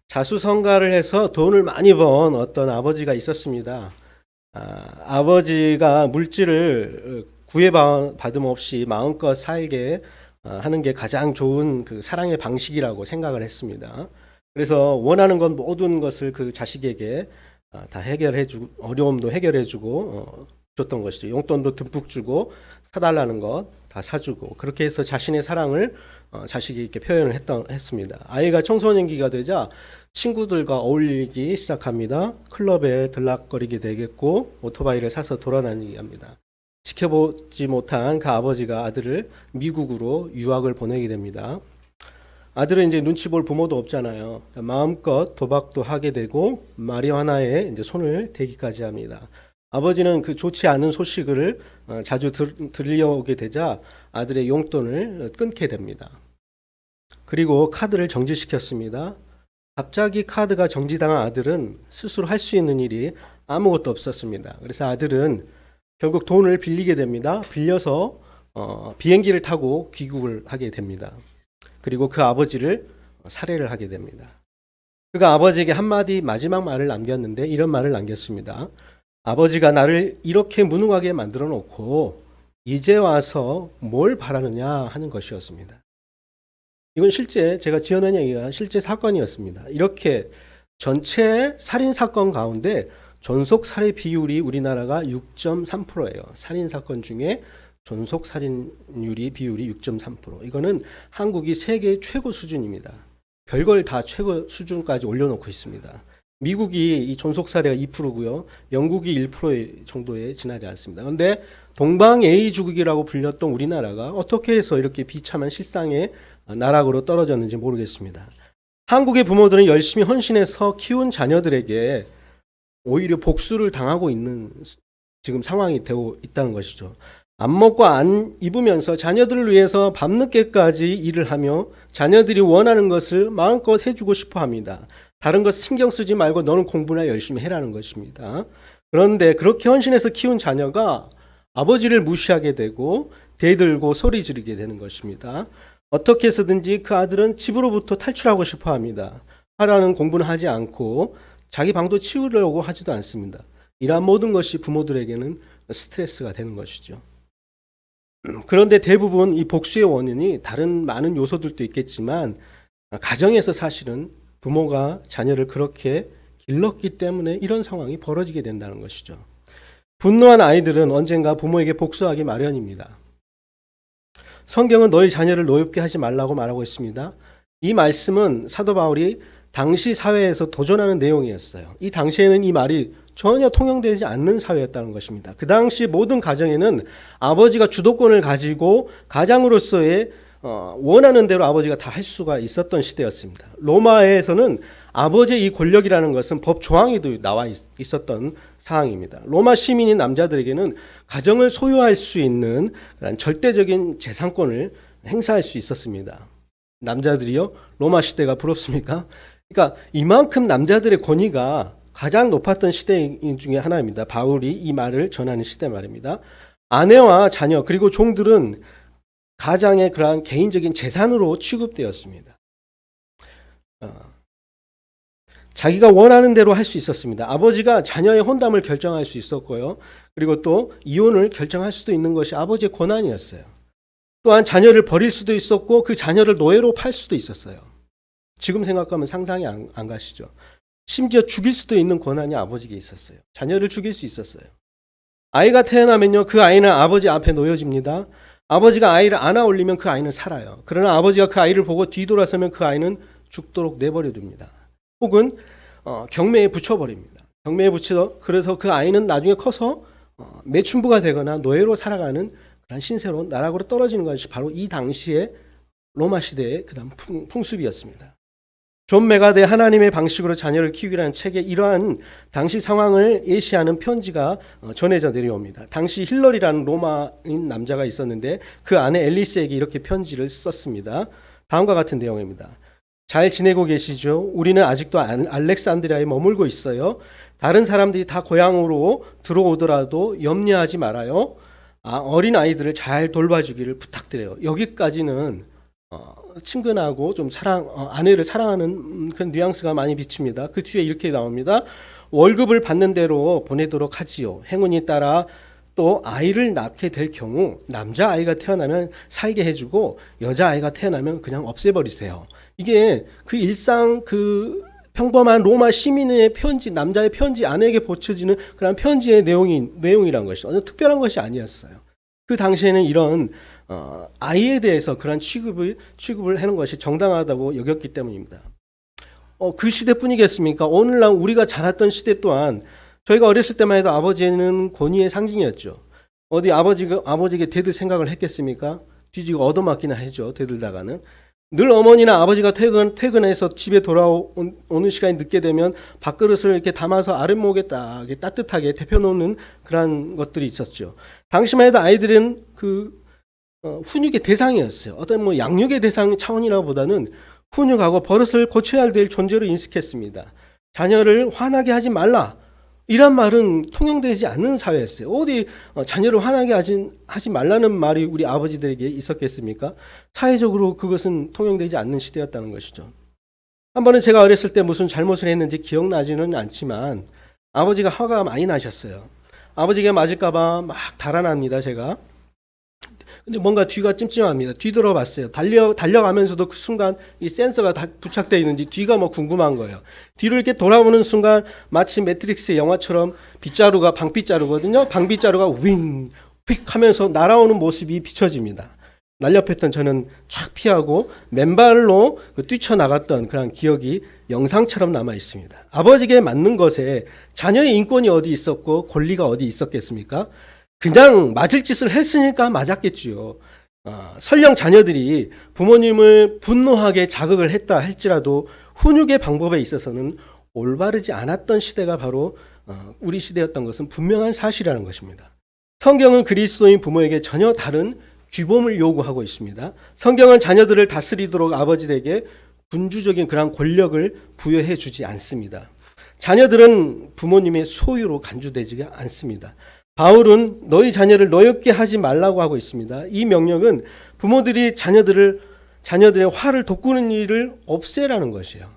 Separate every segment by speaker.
Speaker 1: 자수성가를 해서 돈을 많이 번 어떤 아버지가 있었습니다. 아버지가 물질을 구애받음 없이 마음껏 살게 하는 게 가장 좋은 그 사랑의 방식이라고 생각을 했습니다. 그래서 원하는 건 모든 것을 그 자식에게 다 해결해주고 어려움도 해결해주고 줬던 것이죠. 용돈도 듬뿍 주고 사달라는 것 다 사주고 그렇게 해서 자신의 사랑을 자식에게 표현을 했습니다. 아이가 청소년기가 되자 친구들과 어울리기 시작합니다. 클럽에 들락거리게 되겠고 오토바이를 사서 돌아다니게 합니다. 지켜보지 못한 그 아버지가 아들을 미국으로 유학을 보내게 됩니다. 아들은 이제 눈치 볼 부모도 없잖아요. 마음껏 도박도 하게 되고 마리화나에 이제 손을 대기까지 합니다. 아버지는 그 좋지 않은 소식을 자주 들려오게 되자 아들의 용돈을 끊게 됩니다. 그리고 카드를 정지시켰습니다. 갑자기 카드가 정지당한 아들은 스스로 할 수 있는 일이 아무것도 없었습니다. 그래서 아들은 결국 돈을 빌리게 됩니다. 빌려서 비행기를 타고 귀국을 하게 됩니다. 그리고 그 아버지를 살해를 하게 됩니다. 그가 아버지에게 한마디 마지막 말을 남겼는데 이런 말을 남겼습니다. 아버지가 나를 이렇게 무능하게 만들어 놓고 이제 와서 뭘 바라느냐 하는 것이었습니다. 이건 실제 제가 지어낸 얘기가 실제 사건이었습니다. 이렇게 전체 살인 사건 가운데 존속 살해 비율이 우리나라가 6.3%예요. 살인 사건 중에 존속 살인율이 비율이 6.3%. 이거는 한국이 세계 최고 수준입니다. 별걸 다 최고 수준까지 올려놓고 있습니다. 미국이 이 존속 살해가 2%고요. 영국이 1% 정도에 지나지 않습니다. 그런데 동방에이주국이라고 불렸던 우리나라가 어떻게 해서 이렇게 비참한 실상의 나락으로 떨어졌는지 모르겠습니다. 한국의 부모들은 열심히 헌신해서 키운 자녀들에게 오히려 복수를 당하고 있는 지금 상황이 되고 있다는 것이죠. 안 먹고 안 입으면서 자녀들을 위해서 밤늦게까지 일을 하며 자녀들이 원하는 것을 마음껏 해주고 싶어 합니다. 다른 것 신경 쓰지 말고 너는 공부나 열심히 해라는 것입니다. 그런데 그렇게 헌신해서 키운 자녀가 아버지를 무시하게 되고 대들고 소리 지르게 되는 것입니다. 어떻게 해서든지 그 아들은 집으로부터 탈출하고 싶어 합니다. 하라는 공부는 하지 않고 자기 방도 치우려고 하지도 않습니다. 이러한 모든 것이 부모들에게는 스트레스가 되는 것이죠. 그런데 대부분 이 복수의 원인이 다른 많은 요소들도 있겠지만 가정에서 사실은 부모가 자녀를 그렇게 길렀기 때문에 이런 상황이 벌어지게 된다는 것이죠. 분노한 아이들은 언젠가 부모에게 복수하기 마련입니다. 성경은 너희 자녀를 노엽게 하지 말라고 말하고 있습니다. 이 말씀은 사도 바울이 당시 사회에서 도전하는 내용이었어요. 이 당시에는 이 말이 전혀 통용되지 않는 사회였다는 것입니다. 그 당시 모든 가정에는 아버지가 주도권을 가지고 가장으로서의 원하는 대로 아버지가 다 할 수가 있었던 시대였습니다. 로마에서는 아버지의 이 권력이라는 것은 법 조항에도 나와 있었던 사항입니다. 로마 시민인 남자들에게는 가정을 소유할 수 있는 절대적인 재산권을 행사할 수 있었습니다. 남자들이요? 로마 시대가 부럽습니까? 그러니까 이만큼 남자들의 권위가 가장 높았던 시대 중에 하나입니다. 바울이 이 말을 전하는 시대 말입니다. 아내와 자녀 그리고 종들은 가장의 그러한 개인적인 재산으로 취급되었습니다. 자기가 원하는 대로 할 수 있었습니다. 아버지가 자녀의 혼담을 결정할 수 있었고요. 그리고 또 이혼을 결정할 수도 있는 것이 아버지의 권한이었어요. 또한 자녀를 버릴 수도 있었고 그 자녀를 노예로 팔 수도 있었어요. 지금 생각하면 상상이 안 가시죠. 심지어 죽일 수도 있는 권한이 아버지에게 있었어요. 자녀를 죽일 수 있었어요. 아이가 태어나면요, 그 아이는 아버지 앞에 놓여집니다. 아버지가 아이를 안아 올리면 그 아이는 살아요. 그러나 아버지가 그 아이를 보고 뒤돌아서면 그 아이는 죽도록 내버려 둡니다. 혹은 경매에 붙여버립니다. 경매에 붙여 그래서 그 아이는 나중에 커서 매춘부가 되거나 노예로 살아가는 그런 신세로 나락으로 떨어지는 것이 바로 이 당시의 로마 시대의 그다음 풍습이었습니다. 존 메가드의 하나님의 방식으로 자녀를 키우기라는 책에 이러한 당시 상황을 예시하는 편지가 전해져 내려옵니다. 당시 힐러리라는 로마인 남자가 있었는데 그 아내 앨리스에게 이렇게 편지를 썼습니다. 다음과 같은 내용입니다. 잘 지내고 계시죠? 우리는 아직도 알렉산드리아에 머물고 있어요. 다른 사람들이 다 고향으로 들어오더라도 염려하지 말아요. 어린 아이들을 잘 돌봐주기를 부탁드려요. 여기까지는 친근하고 좀 아내를 사랑하는 그런 뉘앙스가 많이 비칩니다. 그 뒤에 이렇게 나옵니다. 월급을 받는 대로 보내도록 하지요. 행운이 따라 또 아이를 낳게 될 경우 남자 아이가 태어나면 살게 해주고 여자 아이가 태어나면 그냥 없애버리세요. 이게 그 일상 그 평범한 로마 시민의 편지, 남자의 편지, 아내에게 보쳐지는 그런 편지의 내용이란 것이 어느 특별한 것이 아니었어요. 그 당시에는 이런 아이에 대해서 그런 취급을 하는 것이 정당하다고 여겼기 때문입니다. 그 시대뿐이겠습니까? 오늘날 우리가 자랐던 시대 또한 저희가 어렸을 때만 해도 아버지는 권위의 상징이었죠. 어디 아버지에게 대들 생각을 했겠습니까? 뒤지고 얻어맞기나 하죠. 대들다가는. 늘 어머니나 아버지가 퇴근해서 집에 돌아오는 시간이 늦게 되면 밥그릇을 이렇게 담아서 아랫목에 따뜻하게 데펴놓는 그런 것들이 있었죠. 당시만 해도 아이들은 훈육의 대상이었어요. 어떤 뭐 양육의 대상 차원이라고 보다는 훈육하고 버릇을 고쳐야 될 존재로 인식했습니다. 자녀를 화나게 하지 말라. 이런 말은 통용되지 않는 사회였어요. 어디 자녀를 화나게 하지 말라는 말이 우리 아버지들에게 있었겠습니까? 사회적으로 그것은 통용되지 않는 시대였다는 것이죠. 한 번은 제가 어렸을 때 무슨 잘못을 했는지 기억나지는 않지만 아버지가 화가 많이 나셨어요. 아버지가 맞을까 봐 막 달아납니다, 제가. 근데 뭔가 뒤가 찜찜합니다. 뒤돌아봤어요. 달려가면서도 그 순간 이 센서가 다 부착되어 있는지 뒤가 뭐 궁금한 거예요. 뒤를 이렇게 돌아보는 순간 마치 매트릭스의 영화처럼 빗자루가 방빗자루거든요. 방빗자루가 윙, 휙 하면서 날아오는 모습이 비춰집니다. 날렵했던 저는 촥 피하고 맨발로 뛰쳐나갔던 그런 기억이 영상처럼 남아 있습니다. 아버지에게 맞는 것에 자녀의 인권이 어디 있었고 권리가 어디 있었겠습니까? 그냥 맞을 짓을 했으니까 맞았겠지요. 설령 자녀들이 부모님을 분노하게 자극을 했다 할지라도 훈육의 방법에 있어서는 올바르지 않았던 시대가 바로 우리 시대였던 것은 분명한 사실이라는 것입니다. 성경은 그리스도인 부모에게 전혀 다른 규범을 요구하고 있습니다. 성경은 자녀들을 다스리도록 아버지에게 군주적인 그런 권력을 부여해 주지 않습니다. 자녀들은 부모님의 소유로 간주되지 않습니다. 바울은 너희 자녀를 노엽게 하지 말라고 하고 있습니다. 이 명령은 부모들이 자녀들의 화를 돋구는 일을 없애라는 것이에요.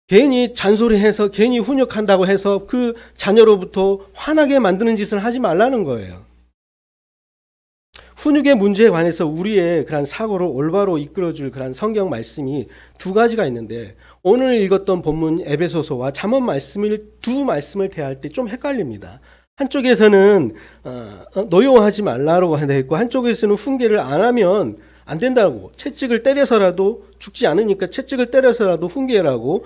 Speaker 1: 괜히 잔소리해서 괜히 훈육한다고 해서 그 자녀로부터 화나게 만드는 짓을 하지 말라는 거예요. 훈육의 문제에 관해서 우리의 그런 사고를 올바로 이끌어줄 그런 성경 말씀이 두 가지가 있는데 오늘 읽었던 본문 에베소서와 잠언 두 말씀을 대할 때 좀 헷갈립니다. 한쪽에서는 노여워하지 말라고 되어 있고 한쪽에서는 훈계를 안 하면 안 된다고 채찍을 때려서라도 죽지 않으니까 채찍을 때려서라도 훈계라고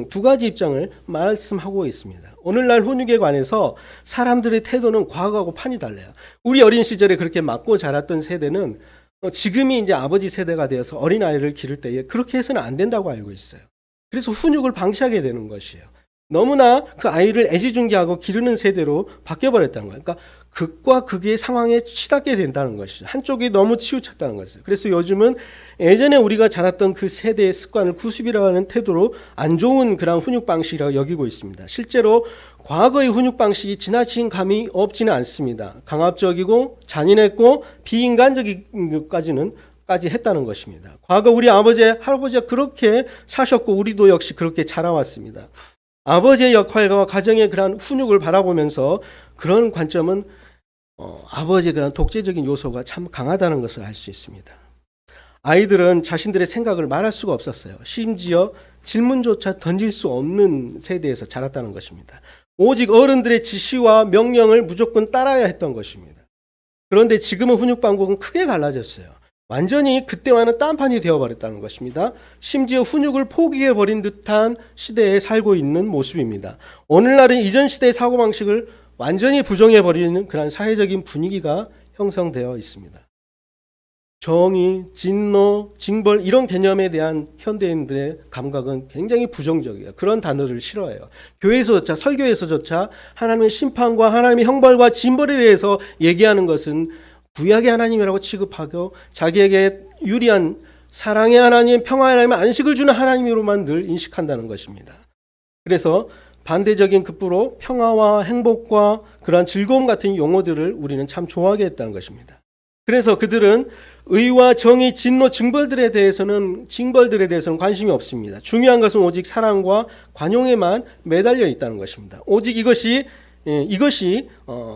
Speaker 1: 두 가지 입장을 말씀하고 있습니다. 오늘날 훈육에 관해서 사람들의 태도는 과거하고 판이 달라요. 우리 어린 시절에 그렇게 맞고 자랐던 세대는 지금이 이제 아버지 세대가 되어서 어린아이를 기를 때에 그렇게 해서는 안 된다고 알고 있어요. 그래서 훈육을 방치하게 되는 것이에요. 너무나 그 아이를 애지중지하고 기르는 세대로 바뀌어버렸다는 거예요. 그러니까 극과 극의 상황에 치닫게 된다는 것이죠. 한쪽이 너무 치우쳤다는 것이죠. 그래서 요즘은 예전에 우리가 자랐던 그 세대의 습관을 구습이라고 하는 태도로 안 좋은 그런 훈육 방식이라고 여기고 있습니다. 실제로 과거의 훈육 방식이 지나친 감이 없지는 않습니다. 강압적이고 잔인했고 비인간적이기까지 했다는 것입니다. 과거 우리 아버지, 할아버지가 그렇게 사셨고 우리도 역시 그렇게 자라왔습니다. 아버지의 역할과 가정의 그런 훈육을 바라보면서 그런 관점은 아버지의 그런 독재적인 요소가 참 강하다는 것을 알 수 있습니다. 아이들은 자신들의 생각을 말할 수가 없었어요. 심지어 질문조차 던질 수 없는 세대에서 자랐다는 것입니다. 오직 어른들의 지시와 명령을 무조건 따라야 했던 것입니다. 그런데 지금은 훈육 방법은 크게 달라졌어요. 완전히 그때와는 딴판이 되어버렸다는 것입니다. 심지어 훈육을 포기해버린 듯한 시대에 살고 있는 모습입니다. 오늘날은 이전 시대의 사고방식을 완전히 부정해버리는 그런 사회적인 분위기가 형성되어 있습니다. 정의, 진노, 징벌 이런 개념에 대한 현대인들의 감각은 굉장히 부정적이에요. 그런 단어를 싫어해요. 교회에서조차 설교에서조차 하나님의 심판과 하나님의 형벌과 징벌에 대해서 얘기하는 것은 구약의 하나님이라고 취급하고 자기에게 유리한 사랑의 하나님, 평화의 하나님, 안식을 주는 하나님으로만 늘 인식한다는 것입니다. 그래서 반대적인 급부로 평화와 행복과 그러한 즐거움 같은 용어들을 우리는 참 좋아하게 했다는 것입니다. 그래서 그들은 의와 정의, 진노, 징벌들에 대해서는 관심이 없습니다. 중요한 것은 오직 사랑과 관용에만 매달려 있다는 것입니다. 오직 이것이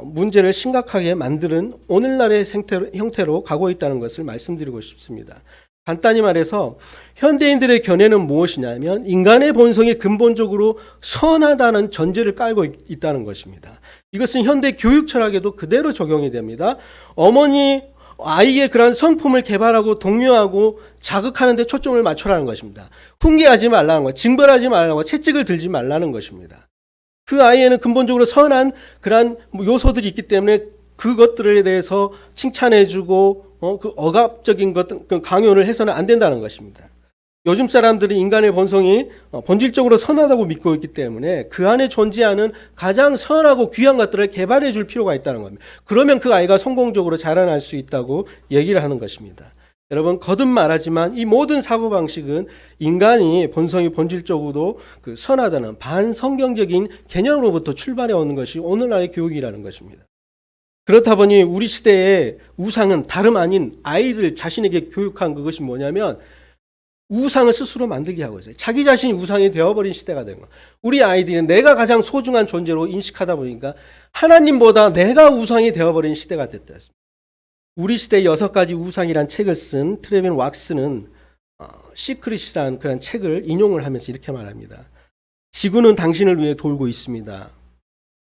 Speaker 1: 문제를 심각하게 만드는 오늘날의 형태로 가고 있다는 것을 말씀드리고 싶습니다. 간단히 말해서 현대인들의 견해는 무엇이냐면 인간의 본성이 근본적으로 선하다는 전제를 깔고 있다는 것입니다. 이것은 현대 교육 철학에도 그대로 적용이 됩니다. 아이의 그러한 성품을 개발하고 독려하고 자극하는 데 초점을 맞춰라는 것입니다. 훈계하지 말라는 것, 징벌하지 말라는 것, 채찍을 들지 말라는 것입니다. 그 아이에는 근본적으로 선한 그러한 요소들이 있기 때문에 그것들에 대해서 칭찬해주고 그 억압적인 강요를 해서는 안 된다는 것입니다. 요즘 사람들이 인간의 본성이 본질적으로 선하다고 믿고 있기 때문에 그 안에 존재하는 가장 선하고 귀한 것들을 개발해 줄 필요가 있다는 겁니다. 그러면 그 아이가 성공적으로 자라날 수 있다고 얘기를 하는 것입니다. 여러분, 거듭 말하지만 이 모든 사고방식은 인간이 본성이 본질적으로 선하다는 반성경적인 개념으로부터 출발해 오는 것이 오늘날의 교육이라는 것입니다. 그렇다 보니 우리 시대의 우상은 다름 아닌 아이들 자신에게 교육한 그것이 뭐냐면 우상을 스스로 만들게 하고 있어요. 자기 자신이 우상이 되어버린 시대가 된 거예요. 우리 아이들은 내가 가장 소중한 존재로 인식하다 보니까 하나님보다 내가 우상이 되어버린 시대가 됐다. 우리 시대의 6가지 우상이란 책을 쓴 트레빈 왁스는 시크릿이라는 그런 책을 인용을 하면서 이렇게 말합니다. 지구는 당신을 위해 돌고 있습니다.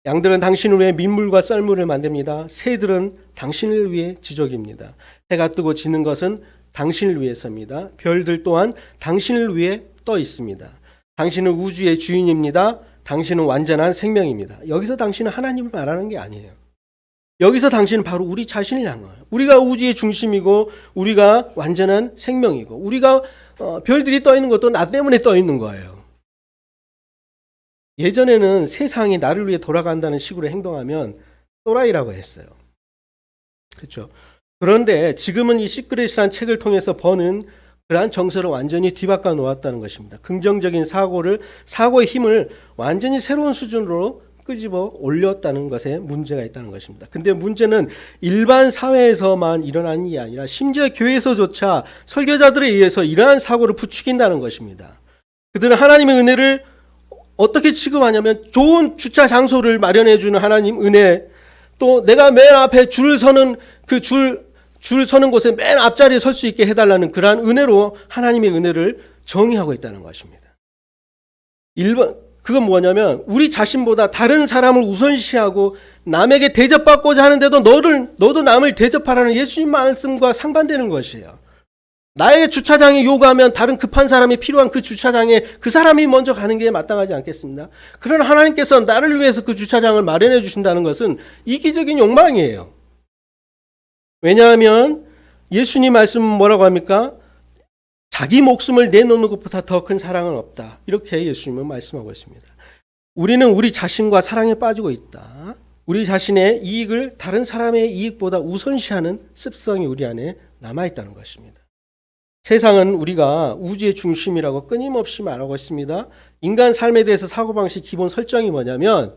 Speaker 1: 양들은 당신을 위해 민물과 썰물을 만듭니다. 새들은 당신을 위해 지적입니다. 해가 뜨고 지는 것은 당신을 위해서입니다. 별들 또한 당신을 위해 떠 있습니다. 당신은 우주의 주인입니다. 당신은 완전한 생명입니다. 여기서 당신은 하나님을 말하는 게 아니에요. 여기서 당신은 바로 우리 자신을 향해요. 우리가 우주의 중심이고 우리가 완전한 생명이고 우리가 별들이 떠 있는 것도 나 때문에 떠 있는 거예요. 예전에는 세상이 나를 위해 돌아간다는 식으로 행동하면 또라이라고 했어요. 그렇죠? 그런데 지금은 이 시크릿이라는 책을 통해서 버는 그러한 정서를 완전히 뒤바꿔 놓았다는 것입니다. 긍정적인 사고의 힘을 완전히 새로운 수준으로 끄집어 올렸다는 것에 문제가 있다는 것입니다. 근데 문제는 일반 사회에서만 일어나는 일이 아니라 심지어 교회에서조차 설교자들에 의해서 이러한 사고를 부추긴다는 것입니다. 그들은 하나님의 은혜를 어떻게 취급하냐면 좋은 주차 장소를 마련해 주는 하나님 은혜, 또 내가 맨 앞에 줄 서는 줄 서는 곳에 맨 앞자리에 설 수 있게 해달라는 그러한 은혜로 하나님의 은혜를 정의하고 있다는 것입니다. 그건 뭐냐면 우리 자신보다 다른 사람을 우선시하고 남에게 대접받고자 하는데도 너도 남을 대접하라는 예수님 말씀과 상반되는 것이에요. 나의 주차장에 요구하면 다른 급한 사람이 필요한 그 주차장에 그 사람이 먼저 가는 게 마땅하지 않겠습니다. 그러나 하나님께서 나를 위해서 그 주차장을 마련해 주신다는 것은 이기적인 욕망이에요. 왜냐하면 예수님 말씀은 뭐라고 합니까? 자기 목숨을 내놓는 것보다 더 큰 사랑은 없다. 이렇게 예수님은 말씀하고 있습니다. 우리는 우리 자신과 사랑에 빠지고 있다. 우리 자신의 이익을 다른 사람의 이익보다 우선시하는 습성이 우리 안에 남아있다는 것입니다. 세상은 우리가 우주의 중심이라고 끊임없이 말하고 있습니다. 인간 삶에 대해서 사고방식 기본 설정이 뭐냐면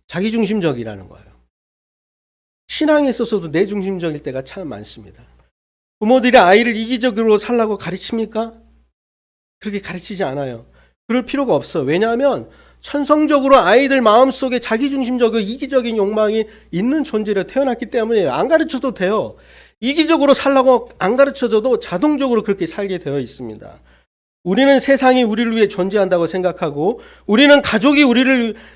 Speaker 1: 자기중심적이라는 거예요. 신앙에 있어서도 내중심적일 때가 참 많습니다. 부모들이 아이를 이기적으로 살라고 가르칩니까? 그렇게 가르치지 않아요. 그럴 필요가 없어. 왜냐하면 천성적으로 아이들 마음속에 자기중심적이고 이기적인 욕망이 있는 존재로 태어났기 때문에 안 가르쳐도 돼요. 이기적으로 살라고 안 가르쳐줘도 자동적으로 그렇게 살게 되어 있습니다. 우리는 세상이 우리를 위해 존재한다고 생각하고 우리는 가족이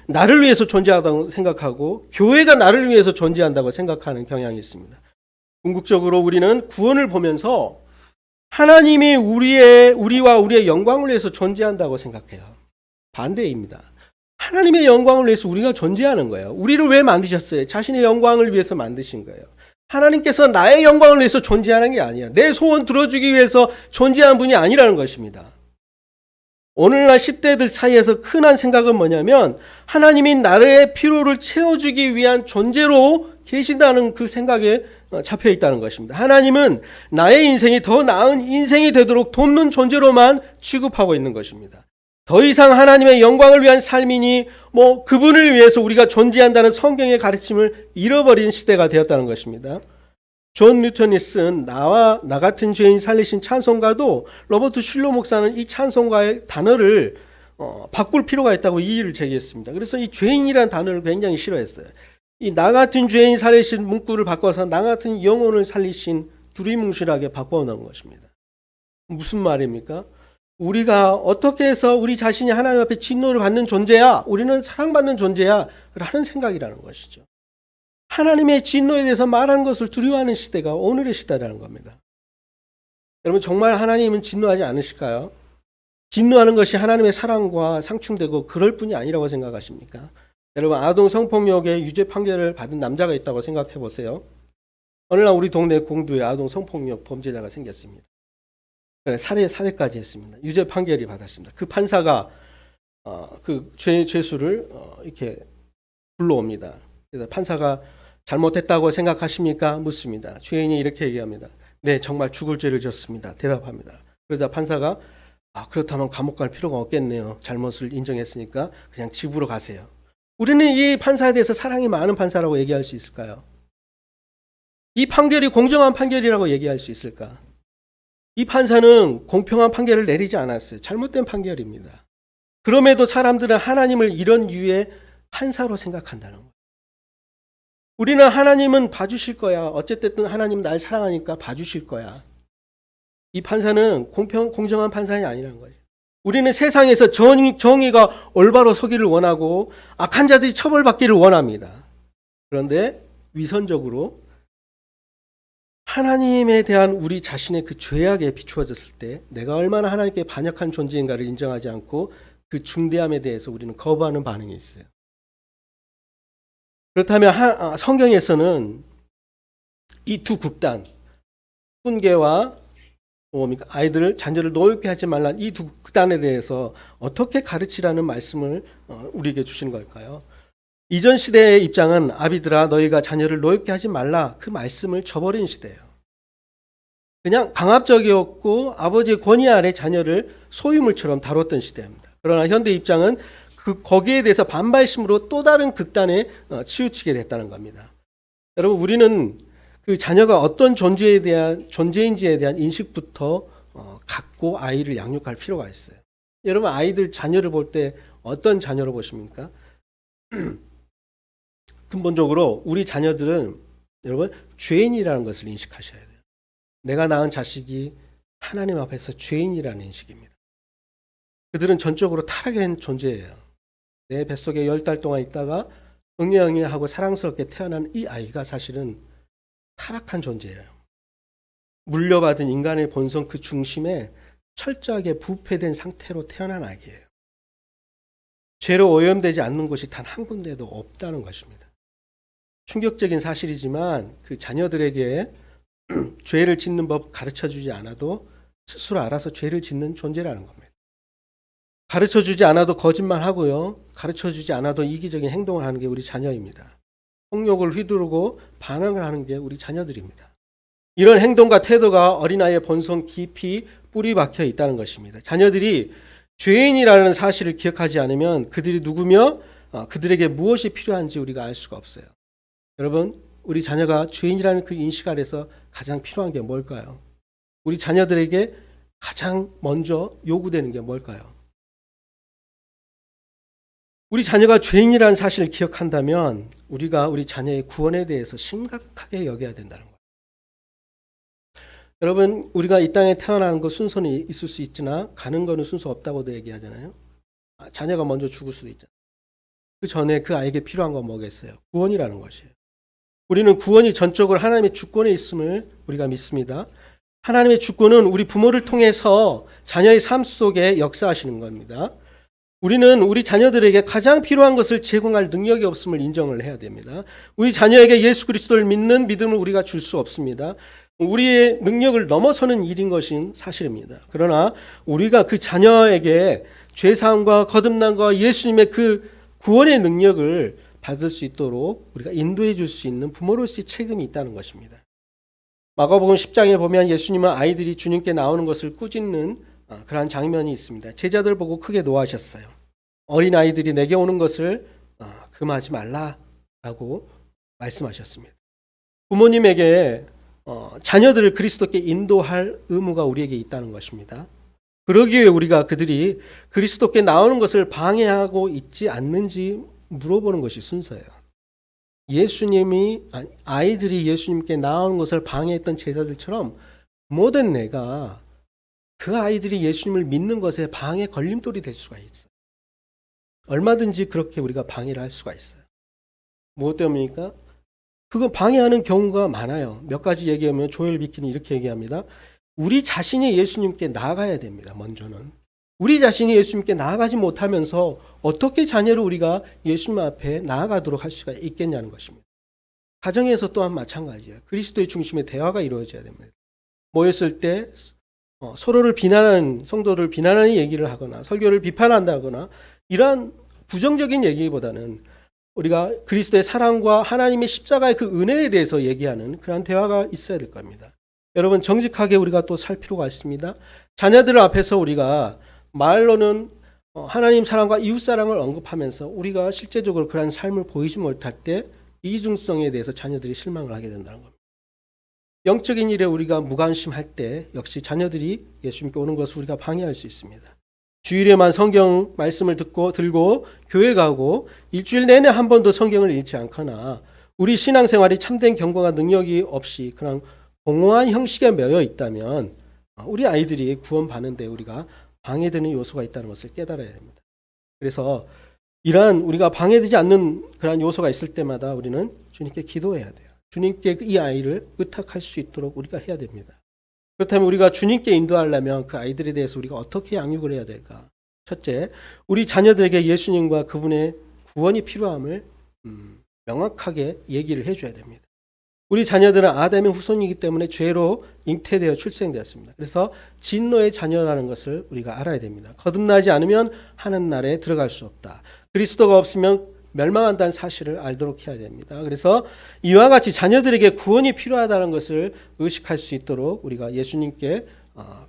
Speaker 1: 나를 위해서 존재한다고 생각하고 교회가 나를 위해서 존재한다고 생각하는 경향이 있습니다. 궁극적으로 우리는 구원을 보면서 하나님이 우리와 우리의 영광을 위해서 존재한다고 생각해요. 반대입니다. 하나님의 영광을 위해서 우리가 존재하는 거예요. 우리를 왜 만드셨어요? 자신의 영광을 위해서 만드신 거예요. 하나님께서 나의 영광을 위해서 존재하는 게 아니야. 내 소원 들어주기 위해서 존재하는 분이 아니라는 것입니다. 오늘날 10대들 사이에서 흔한 생각은 뭐냐면 하나님이 나의 필요를 채워주기 위한 존재로 계신다는 그 생각에 잡혀 있다는 것입니다. 하나님은 나의 인생이 더 나은 인생이 되도록 돕는 존재로만 취급하고 있는 것입니다. 더 이상 하나님의 영광을 위한 삶이니 그분을 위해서 우리가 존재한다는 성경의 가르침을 잃어버린 시대가 되었다는 것입니다. 존 뉴턴이 쓴 나와 나 같은 죄인 살리신 찬송가도 로버트 슐러 목사는 이 찬송가의 단어를 바꿀 필요가 있다고 이의를 제기했습니다. 그래서 이 죄인이라는 단어를 굉장히 싫어했어요. 이 나 같은 죄인 살리신 문구를 바꿔서 나 같은 영혼을 살리신 두리뭉실하게 바꿔놓은 것입니다. 무슨 말입니까? 우리가 어떻게 해서 우리 자신이 하나님 앞에 진노를 받는 존재야, 우리는 사랑받는 존재야 라는 생각이라는 것이죠. 하나님의 진노에 대해서 말하는 것을 두려워하는 시대가 오늘의 시대라는 겁니다. 여러분, 정말 하나님은 진노하지 않으실까요? 진노하는 것이 하나님의 사랑과 상충되고 그럴 뿐이 아니라고 생각하십니까? 여러분, 아동 성폭력의 유죄 판결을 받은 남자가 있다고 생각해 보세요. 어느 날 우리 동네 공도에 아동 성폭력 범죄자가 생겼습니다. 살해까지 했습니다. 유죄 판결이 받았습니다. 그 판사가 그 죄수를 이렇게 불러옵니다. 그래서 판사가 잘못했다고 생각하십니까? 묻습니다. 죄인이 이렇게 얘기합니다. 네, 정말 죽을 죄를 졌습니다. 대답합니다. 그러자 판사가 그렇다면 감옥 갈 필요가 없겠네요. 잘못을 인정했으니까 그냥 집으로 가세요. 우리는 이 판사에 대해서 사랑이 많은 판사라고 얘기할 수 있을까요? 이 판결이 공정한 판결이라고 얘기할 수 있을까? 이 판사는 공평한 판결을 내리지 않았어요. 잘못된 판결입니다. 그럼에도 사람들은 하나님을 이런 유의 판사로 생각한다는 거예요. 우리는 하나님은 봐주실 거야. 어쨌든 하나님 날 사랑하니까 봐주실 거야. 이 판사는 공정한 판사이 아니라는 거예요. 우리는 세상에서 정의가 올바로 서기를 원하고 악한 자들이 처벌받기를 원합니다. 그런데 위선적으로 하나님에 대한 우리 자신의 그 죄악에 비추어졌을 때 내가 얼마나 하나님께 반역한 존재인가를 인정하지 않고 그 중대함에 대해서 우리는 거부하는 반응이 있어요. 그렇다면 성경에서는 이 두 극단, 훈계와 아이들을 자녀를 노엽게 하지 말라는 이 두 극단에 대해서 어떻게 가르치라는 말씀을 우리에게 주시는 걸까요? 이전 시대의 입장은 아비들아 너희가 자녀를 노엽게 하지 말라 그 말씀을 저버린 시대예요. 그냥 강압적이었고 아버지의 권위 아래 자녀를 소유물처럼 다뤘던 시대입니다. 그러나 현대 입장은 거기에 대해서 반발심으로 또 다른 극단에 치우치게 됐다는 겁니다. 여러분, 우리는 그 자녀가 어떤 존재인지에 대한 인식부터 갖고 아이를 양육할 필요가 있어요. 여러분, 자녀를 볼 때 어떤 자녀로 보십니까? 근본적으로 우리 자녀들은 여러분 죄인이라는 것을 인식하셔야 돼요. 내가 낳은 자식이 하나님 앞에서 죄인이라는 인식입니다. 그들은 전적으로 타락한 존재예요. 내 뱃속에 10달 동안 있다가 응애응애하고 사랑스럽게 태어난 이 아이가 사실은 타락한 존재예요. 물려받은 인간의 본성 그 중심에 철저하게 부패된 상태로 태어난 아기예요. 죄로 오염되지 않는 곳이 단 한 군데도 없다는 것입니다. 충격적인 사실이지만 그 자녀들에게 죄를 짓는 법 가르쳐주지 않아도 스스로 알아서 죄를 짓는 존재라는 겁니다. 가르쳐주지 않아도 거짓말하고요. 가르쳐주지 않아도 이기적인 행동을 하는 게 우리 자녀입니다. 폭력을 휘두르고 반항을 하는 게 우리 자녀들입니다. 이런 행동과 태도가 어린아이의 본성 깊이 뿌리 박혀 있다는 것입니다. 자녀들이 죄인이라는 사실을 기억하지 않으면 그들이 누구며 그들에게 무엇이 필요한지 우리가 알 수가 없어요. 여러분, 우리 자녀가 죄인이라는 그 인식 아래서 가장 필요한 게 뭘까요? 우리 자녀들에게 가장 먼저 요구되는 게 뭘까요? 우리 자녀가 죄인이라는 사실을 기억한다면 우리가 우리 자녀의 구원에 대해서 심각하게 여겨야 된다는 거예요. 여러분, 우리가 이 땅에 태어나는 것 순서는 있을 수 있으나 가는 거는 순서 없다고도 얘기하잖아요. 자녀가 먼저 죽을 수도 있잖아요. 그 전에 그 아이에게 필요한 건 뭐겠어요? 구원이라는 것이에요. 우리는 구원이 전적으로 하나님의 주권에 있음을 우리가 믿습니다. 하나님의 주권은 우리 부모를 통해서 자녀의 삶 속에 역사하시는 겁니다. 우리는 우리 자녀들에게 가장 필요한 것을 제공할 능력이 없음을 인정을 해야 됩니다. 우리 자녀에게 예수 그리스도를 믿는 믿음을 우리가 줄 수 없습니다. 우리의 능력을 넘어서는 일인 것인 사실입니다. 그러나 우리가 그 자녀에게 죄사함과 거듭남과 예수님의 그 구원의 능력을 받을 수 있도록 우리가 인도해 줄 수 있는 부모로서의 책임이 있다는 것입니다. 마가복음 10장에 보면 예수님은 아이들이 주님께 나오는 것을 꾸짖는 그러한 장면이 있습니다. 제자들 보고 크게 노하셨어요. 어린 아이들이 내게 오는 것을 금하지 말라라고 말씀하셨습니다. 부모님에게 자녀들을 그리스도께 인도할 의무가 우리에게 있다는 것입니다. 그러기 위해 우리가 그들이 그리스도께 나오는 것을 방해하고 있지 않는지 물어보는 것이 순서예요. 아이들이 예수님께 나오는 것을 방해했던 제자들처럼 모든 내가 그 아이들이 예수님을 믿는 것에 방해 걸림돌이 될 수가 있어요. 얼마든지 그렇게 우리가 방해를 할 수가 있어요. 무엇 때문입니까? 그거 방해하는 경우가 많아요. 몇 가지 얘기하면 조엘 비키는 이렇게 얘기합니다. 우리 자신이 예수님께 나아가야 됩니다. 먼저는. 우리 자신이 예수님께 나아가지 못하면서 어떻게 자녀를 우리가 예수님 앞에 나아가도록 할 수가 있겠냐는 것입니다. 가정에서 또한 마찬가지예요. 그리스도의 중심의 대화가 이루어져야 됩니다. 모였을 때 서로를 비난하는, 성도를 비난하는 얘기를 하거나 설교를 비판한다거나 이러한 부정적인 얘기보다는 우리가 그리스도의 사랑과 하나님의 십자가의 그 은혜에 대해서 얘기하는 그런 대화가 있어야 될 겁니다. 여러분, 정직하게 우리가 또 살 필요가 있습니다. 자녀들 앞에서 우리가 말로는 하나님 사랑과 이웃 사랑을 언급하면서 우리가 실제적으로 그런 삶을 보이지 못할 때 이중성에 대해서 자녀들이 실망을 하게 된다는 겁니다. 영적인 일에 우리가 무관심할 때 역시 자녀들이 예수님께 오는 것을 우리가 방해할 수 있습니다. 주일에만 성경 말씀을 들고 교회 가고 일주일 내내 한 번도 성경을 읽지 않거나 우리 신앙생활이 참된 경건과 능력이 없이 그냥 공허한 형식에 매여 있다면 우리 아이들이 구원받는데 우리가 방해되는 요소가 있다는 것을 깨달아야 됩니다. 그래서 이러한 우리가 방해되지 않는 그런 요소가 있을 때마다 우리는 주님께 기도해야 돼요. 주님께 이 아이를 의탁할 수 있도록 우리가 해야 됩니다. 그렇다면 우리가 주님께 인도하려면 그 아이들에 대해서 우리가 어떻게 양육을 해야 될까? 첫째, 우리 자녀들에게 예수님과 그분의 구원이 필요함을 명확하게 얘기를 해줘야 됩니다. 우리 자녀들은 아담의 후손이기 때문에 죄로 잉태되어 출생되었습니다. 그래서 진노의 자녀라는 것을 우리가 알아야 됩니다. 거듭나지 않으면 하는 나라에 들어갈 수 없다. 그리스도가 없으면 멸망한다는 사실을 알도록 해야 됩니다. 그래서 이와 같이 자녀들에게 구원이 필요하다는 것을 의식할 수 있도록 우리가 예수님께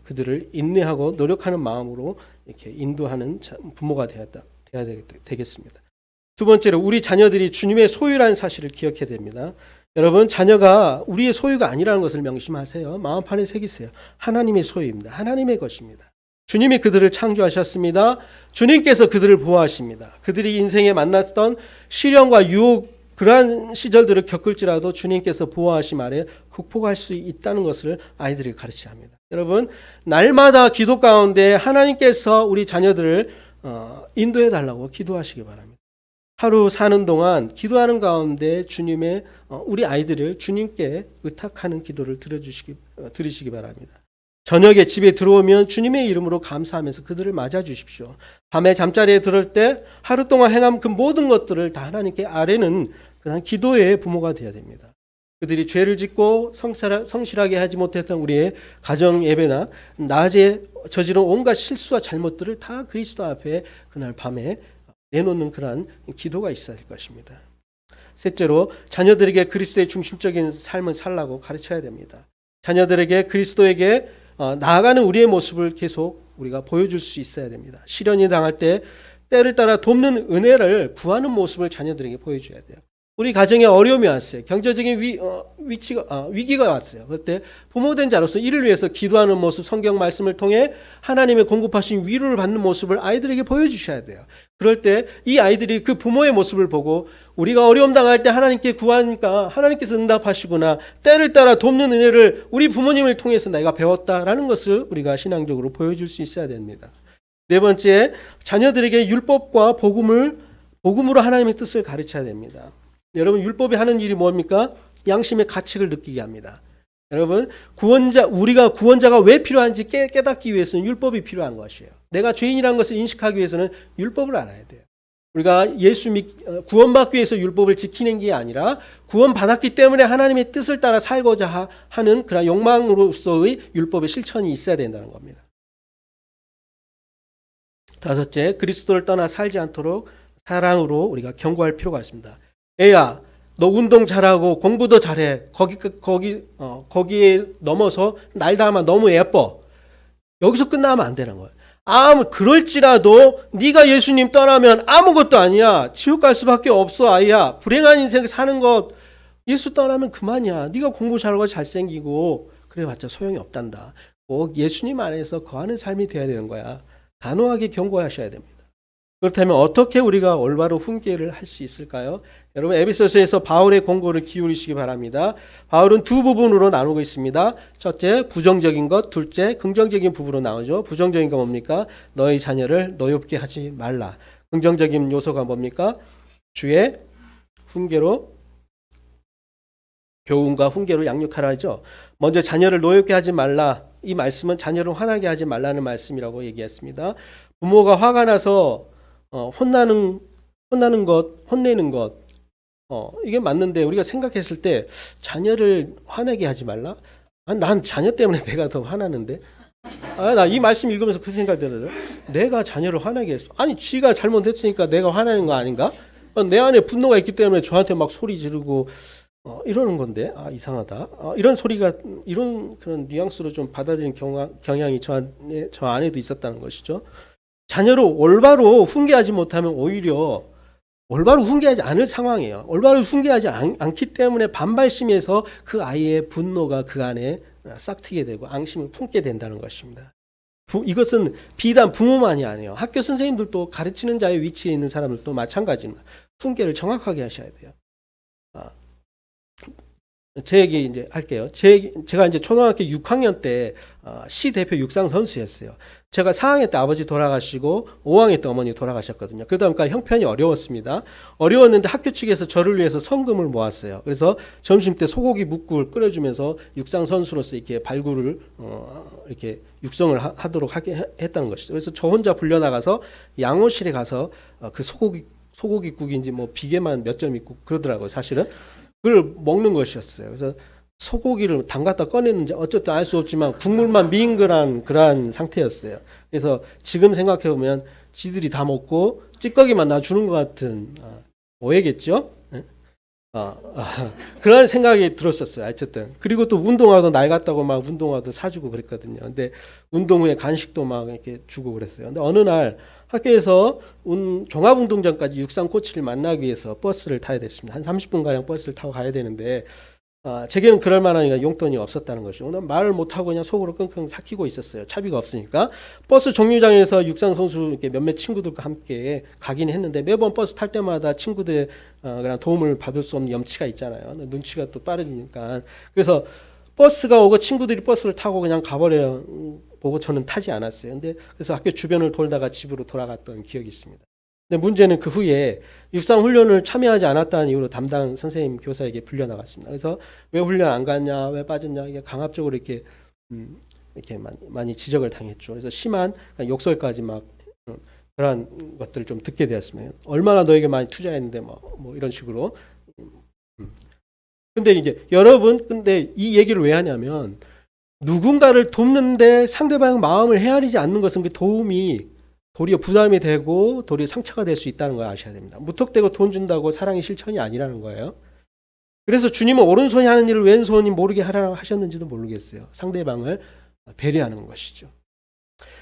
Speaker 1: 그들을 인내하고 노력하는 마음으로 이렇게 인도하는 부모가 되어야 되겠습니다. 두 번째로 우리 자녀들이 주님의 소유라는 사실을 기억해야 됩니다. 여러분, 자녀가 우리의 소유가 아니라는 것을 명심하세요. 마음판에 새기세요. 하나님의 소유입니다. 하나님의 것입니다. 주님이 그들을 창조하셨습니다. 주님께서 그들을 보호하십니다. 그들이 인생에 만났던 시련과 유혹, 그러한 시절들을 겪을지라도 주님께서 보호하심 아래 극복할 수 있다는 것을 아이들에게 가르쳐야 합니다. 여러분, 날마다 기도 가운데 하나님께서 우리 자녀들을 인도해 달라고 기도하시기 바랍니다. 하루 사는 동안 기도하는 가운데 주님의 우리 아이들을 주님께 의탁하는 기도를 들으시기 바랍니다. 저녁에 집에 들어오면 주님의 이름으로 감사하면서 그들을 맞아주십시오. 밤에 잠자리에 들을 때 하루 동안 행한 그 모든 것들을 다 하나님께 아뢰는 그런 기도의 부모가 되어야 됩니다. 그들이 죄를 짓고 성실하게 하지 못했던 우리의 가정 예배나 낮에 저지른 온갖 실수와 잘못들을 다 그리스도 앞에 그날 밤에 내놓는 그러한 기도가 있어야 될 것입니다. 셋째로 자녀들에게 그리스도의 중심적인 삶을 살라고 가르쳐야 됩니다. 자녀들에게 그리스도에게 나아가는 우리의 모습을 계속 우리가 보여줄 수 있어야 됩니다. 시련이 당할 때 때를 따라 돕는 은혜를 구하는 모습을 자녀들에게 보여줘야 돼요. 우리 가정에 어려움이 왔어요. 경제적인 위기가 왔어요. 그때 부모된 자로서 이를 위해서 기도하는 모습, 성경 말씀을 통해 하나님의 공급하신 위로를 받는 모습을 아이들에게 보여주셔야 돼요. 그럴 때 이 아이들이 그 부모의 모습을 보고 우리가 어려움 당할 때 하나님께 구하니까 하나님께서 응답하시구나, 때를 따라 돕는 은혜를 우리 부모님을 통해서 내가 배웠다라는 것을 우리가 신앙적으로 보여줄 수 있어야 됩니다. 네 번째, 자녀들에게 율법과 복음으로 하나님의 뜻을 가르쳐야 됩니다. 여러분, 율법이 하는 일이 뭡니까? 양심의 가책을 느끼게 합니다. 여러분, 우리가 구원자가 왜 필요한지 깨닫기 위해서는 율법이 필요한 것이에요. 내가 죄인이라는 것을 인식하기 위해서는 율법을 알아야 돼요. 우리가 구원받기 위해서 율법을 지키는 게 아니라 구원받았기 때문에 하나님의 뜻을 따라 살고자 하는 그런 욕망으로서의 율법의 실천이 있어야 된다는 겁니다. 다섯째, 그리스도를 떠나 살지 않도록 사랑으로 우리가 경고할 필요가 있습니다. 애야, 너 운동 잘하고 공부도 잘해. 거기에 넘어서 날 닮아 너무 예뻐. 여기서 끝나면 안 되는 거예요. 그럴지라도 네가 예수님 떠나면 아무것도 아니야. 지옥 갈 수밖에 없어, 아이야. 불행한 인생 사는 것 예수 떠나면 그만이야. 네가 공부 잘하고 잘생기고 그래봤자 소용이 없단다. 꼭 예수님 안에서 거하는 삶이 돼야 되는 거야. 단호하게 경고하셔야 됩니다. 그렇다면 어떻게 우리가 올바로 훈계를 할 수 있을까요? 여러분 에베소서에서 바울의 권고를 기울이시기 바랍니다. 바울은 두 부분으로 나누고 있습니다. 첫째 부정적인 것, 둘째 긍정적인 부분으로 나오죠. 부정적인 거 뭡니까? 너희 자녀를 노엽게 하지 말라. 긍정적인 요소가 뭡니까? 주의 훈계로 교훈과 훈계로 양육하라죠. 먼저 자녀를 노엽게 하지 말라. 이 말씀은 자녀를 화나게 하지 말라는 말씀이라고 얘기했습니다. 부모가 화가 나서 혼내는 것, 이게 맞는데 우리가 생각했을 때 자녀를 화내게 하지 말라? 난 자녀 때문에 내가 더 화나는데? 나 이 말씀 읽으면서 그 생각 들어요. 내가 자녀를 화나게 했어. 아니, 지가 잘못했으니까 내가 화나는 거 아닌가? 내 안에 분노가 있기 때문에 저한테 막 소리 지르고 이러는 건데, 이상하다. 이런 소리가, 이런 그런 뉘앙스로 좀 받아들이는 경향이 저 안에도 있었다는 것이죠. 자녀를 올바로 훈계하지 못하면 오히려 올바로 훈계하지 않을 상황이에요. 올바로 훈계하지 않기 때문에 반발심에서 그 아이의 분노가 그 안에 싹트게 되고 앙심을 품게 된다는 것입니다. 이것은 비단 부모만이 아니에요. 학교 선생님들도 가르치는 자의 위치에 있는 사람들도 마찬가지입니다. 훈계를 정확하게 하셔야 돼요. 제 얘기 이제 할게요. 제가 이제 초등학교 6학년 때 시 대표 육상 선수였어요. 제가 4학년 때 아버지 돌아가시고 5학년 때 어머니 돌아가셨거든요. 그러다 보니까 형편이 어려웠습니다. 어려웠는데 학교 측에서 저를 위해서 성금을 모았어요. 그래서 점심 때 소고기 묵국을 끓여주면서 육상 선수로서 이렇게 발굴을 이렇게 육성을 하도록 하게 했다는 것이죠. 그래서 저 혼자 불려 나가서 양호실에 가서 그 소고기국인지 뭐 비계만 몇 점 있고 그러더라고요. 사실은 그걸 먹는 것이었어요. 그래서 소고기를 담갔다 꺼냈는지 어쨌든 알 수 없지만 국물만 밍글한 그러한 상태였어요. 그래서 지금 생각해 보면 지들이 다 먹고 찌꺼기만 놔주는 것 같은 오해겠죠? 그런 생각이 들었었어요. 어쨌든 그리고 또 운동화도 낡았다고 막 운동화도 사주고 그랬거든요. 근데 운동 후에 간식도 막 이렇게 주고 그랬어요. 근데 어느 날 학교에서 종합운동장까지 육상 코치를 만나기 위해서 버스를 타야 됐습니다. 한 30분가량 버스를 타고 가야 되는데 제게는 그럴 만한 용돈이 없었다는 것이죠. 말을 못하고 그냥 속으로 끙끙 삭히고 있었어요. 차비가 없으니까. 버스 정류장에서 육상 선수 몇몇 친구들과 함께 가긴 했는데 매번 버스 탈 때마다 친구들의 그냥 도움을 받을 수 없는 염치가 있잖아요. 눈치가 또 빠르니까. 그래서 버스가 오고 친구들이 버스를 타고 그냥 가버려 보고 저는 타지 않았어요. 근데 그래서 학교 주변을 돌다가 집으로 돌아갔던 기억이 있습니다. 근데 문제는 그 후에 육상 훈련을 참여하지 않았다는 이유로 담당 선생님 교사에게 불려 나갔습니다. 그래서 왜 훈련 안 갔냐, 왜 빠졌냐, 이게 강압적으로 이렇게 많이 지적을 당했죠. 그래서 심한 욕설까지 막 그런 것들을 좀 듣게 되었습니다. 얼마나 너에게 많이 투자했는데 뭐 이런 식으로. 근데 이제 여러분, 근데 이 얘기를 왜 하냐면 누군가를 돕는데 상대방 마음을 헤아리지 않는 것은 그 도움이 도리어 부담이 되고 도리어 상처가 될 수 있다는 걸 아셔야 됩니다. 무턱대고 돈 준다고 사랑의 실천이 아니라는 거예요. 그래서 주님은 오른손이 하는 일을 왼손이 모르게 하라고 하셨는지도 모르겠어요. 상대방을 배려하는 것이죠.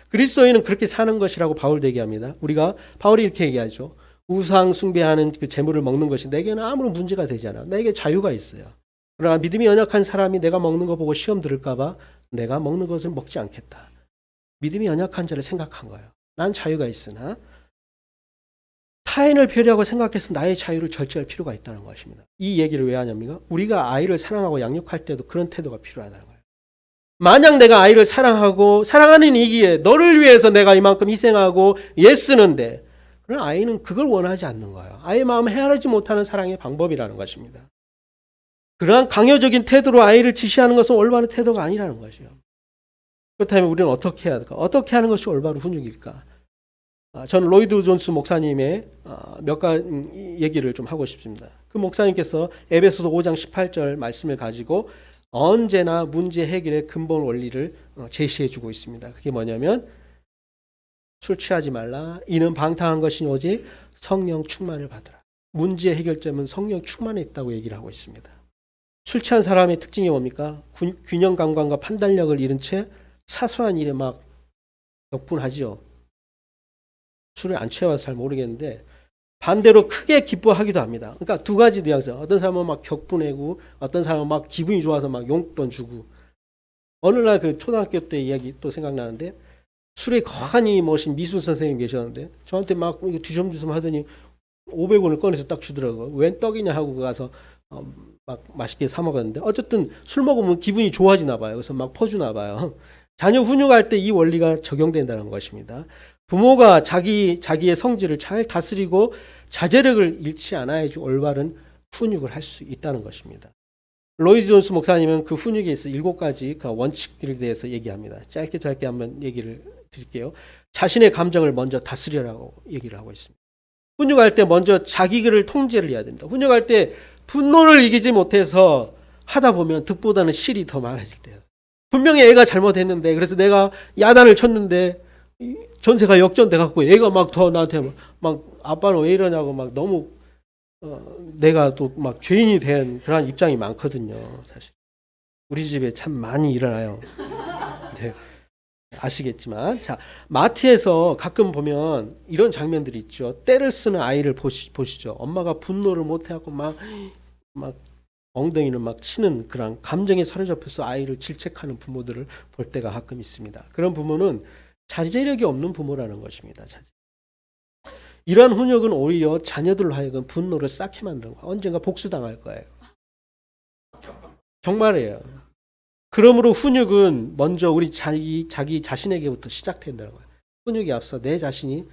Speaker 1: 그리스도인은 그렇게 사는 것이라고 바울도 얘기합니다. 바울이 이렇게 얘기하죠. 우상 숭배하는 그 재물을 먹는 것이 내게는 아무런 문제가 되지 않아. 내게 자유가 있어요. 그러나 믿음이 연약한 사람이 내가 먹는 거 보고 시험 들을까 봐 내가 먹는 것을 먹지 않겠다. 믿음이 연약한 자를 생각한 거예요. 난 자유가 있으나 타인을 배려하고 생각해서 나의 자유를 절제할 필요가 있다는 것입니다. 이 얘기를 왜 하냐면 우리가 아이를 사랑하고 양육할 때도 그런 태도가 필요하다는 거예요. 만약 내가 아이를 사랑하고 사랑하는 이기에 너를 위해서 내가 이만큼 희생하고 애쓰는데 그럼 아이는 그걸 원하지 않는 거예요. 아이의 마음을 헤아리지 못하는 사랑의 방법이라는 것입니다. 그러한 강요적인 태도로 아이를 지시하는 것은 올바른 태도가 아니라는 것이에요. 그렇다면 우리는 어떻게 해야 될까? 어떻게 하는 것이 올바른 훈육일까? 저는 로이드 존스 목사님의 몇 가지 얘기를 좀 하고 싶습니다. 그 목사님께서 에베소서 5장 18절 말씀을 가지고 언제나 문제 해결의 근본 원리를 제시해 주고 있습니다. 그게 뭐냐면 술 취하지 말라. 이는 방탕한 것이 오직 성령 충만을 받으라. 문제 해결점은 성령 충만에 있다고 얘기를 하고 있습니다. 술 취한 사람의 특징이 뭡니까? 균형 감각과 판단력을 잃은 채 사소한 일에 막 격분하지요. 술을 안 취해봐서 잘 모르겠는데 반대로 크게 기뻐하기도 합니다. 그러니까 두 가지 뉘앙스. 어떤 사람은 막 격분내고 어떤 사람은 막 기분이 좋아서 막 용돈 주고. 어느 날 그 초등학교 때 이야기 또 생각나는데 술에 거한이 모신 미술 선생님 계셨는데 저한테 막 이거 뒤섬뒤섬 하더니 500원을 꺼내서 딱 주더라고요. 웬 떡이냐 하고 가서 막 맛있게 사 먹었는데 어쨌든 술 먹으면 기분이 좋아지나 봐요. 그래서 막 퍼주나 봐요. 자녀 훈육할 때 이 원리가 적용된다는 것입니다. 부모가 자기의 성질을 잘 다스리고 자제력을 잃지 않아야지 올바른 훈육을 할 수 있다는 것입니다. 로이드 존스 목사님은 그 훈육에 있어 7가지 그 원칙들에 대해서 얘기합니다. 짧게 한번 얘기를 드릴게요. 자신의 감정을 먼저 다스리라고 얘기를 하고 있습니다. 훈육할 때 먼저 자기를 통제를 해야 됩니다. 훈육할 때 분노를 이기지 못해서 하다 보면 득보다는 실이 더 많아질 때요. 분명히 애가 잘못했는데 그래서 내가 야단을 쳤는데 전세가 역전돼 갖고 애가 막 더 나한테 막 아빠는 왜 이러냐고 막 너무 내가 또 막 죄인이 된 그런 입장이 많거든요. 사실 우리 집에 참 많이 일어나요. 네, 아시겠지만 자 마트에서 가끔 보면 이런 장면들이 있죠. 때를 쓰는 아이를 보시죠. 엄마가 분노를 못해갖고 막 엉덩이를 막 치는 그런 감정에 사로잡혀서 아이를 질책하는 부모들을 볼 때가 가끔 있습니다. 그런 부모는 자제력이 없는 부모라는 것입니다. 이러한 훈육은 오히려 자녀들로 하여금 분노를 쌓게 만드는 거예요. 언젠가 복수당할 거예요. 정말이에요. 그러므로 훈육은 먼저 우리 자기 자신에게부터 시작된다는 거예요. 훈육에 앞서 내 자신이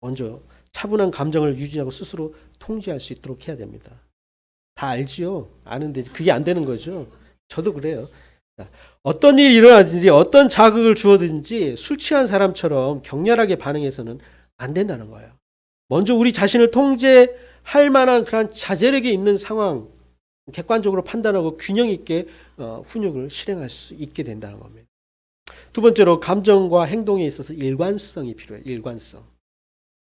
Speaker 1: 먼저 차분한 감정을 유지하고 스스로 통제할 수 있도록 해야 됩니다. 다 알지요? 아는데 그게 안 되는 거죠. 저도 그래요. 어떤 일이 일어나든지 어떤 자극을 주어든지 술 취한 사람처럼 격렬하게 반응해서는 안 된다는 거예요. 먼저 우리 자신을 통제할 만한 그런 자제력이 있는 상황, 객관적으로 판단하고 균형 있게 훈육을 실행할 수 있게 된다는 겁니다. 두 번째로 감정과 행동에 있어서 일관성이 필요해요. 일관성.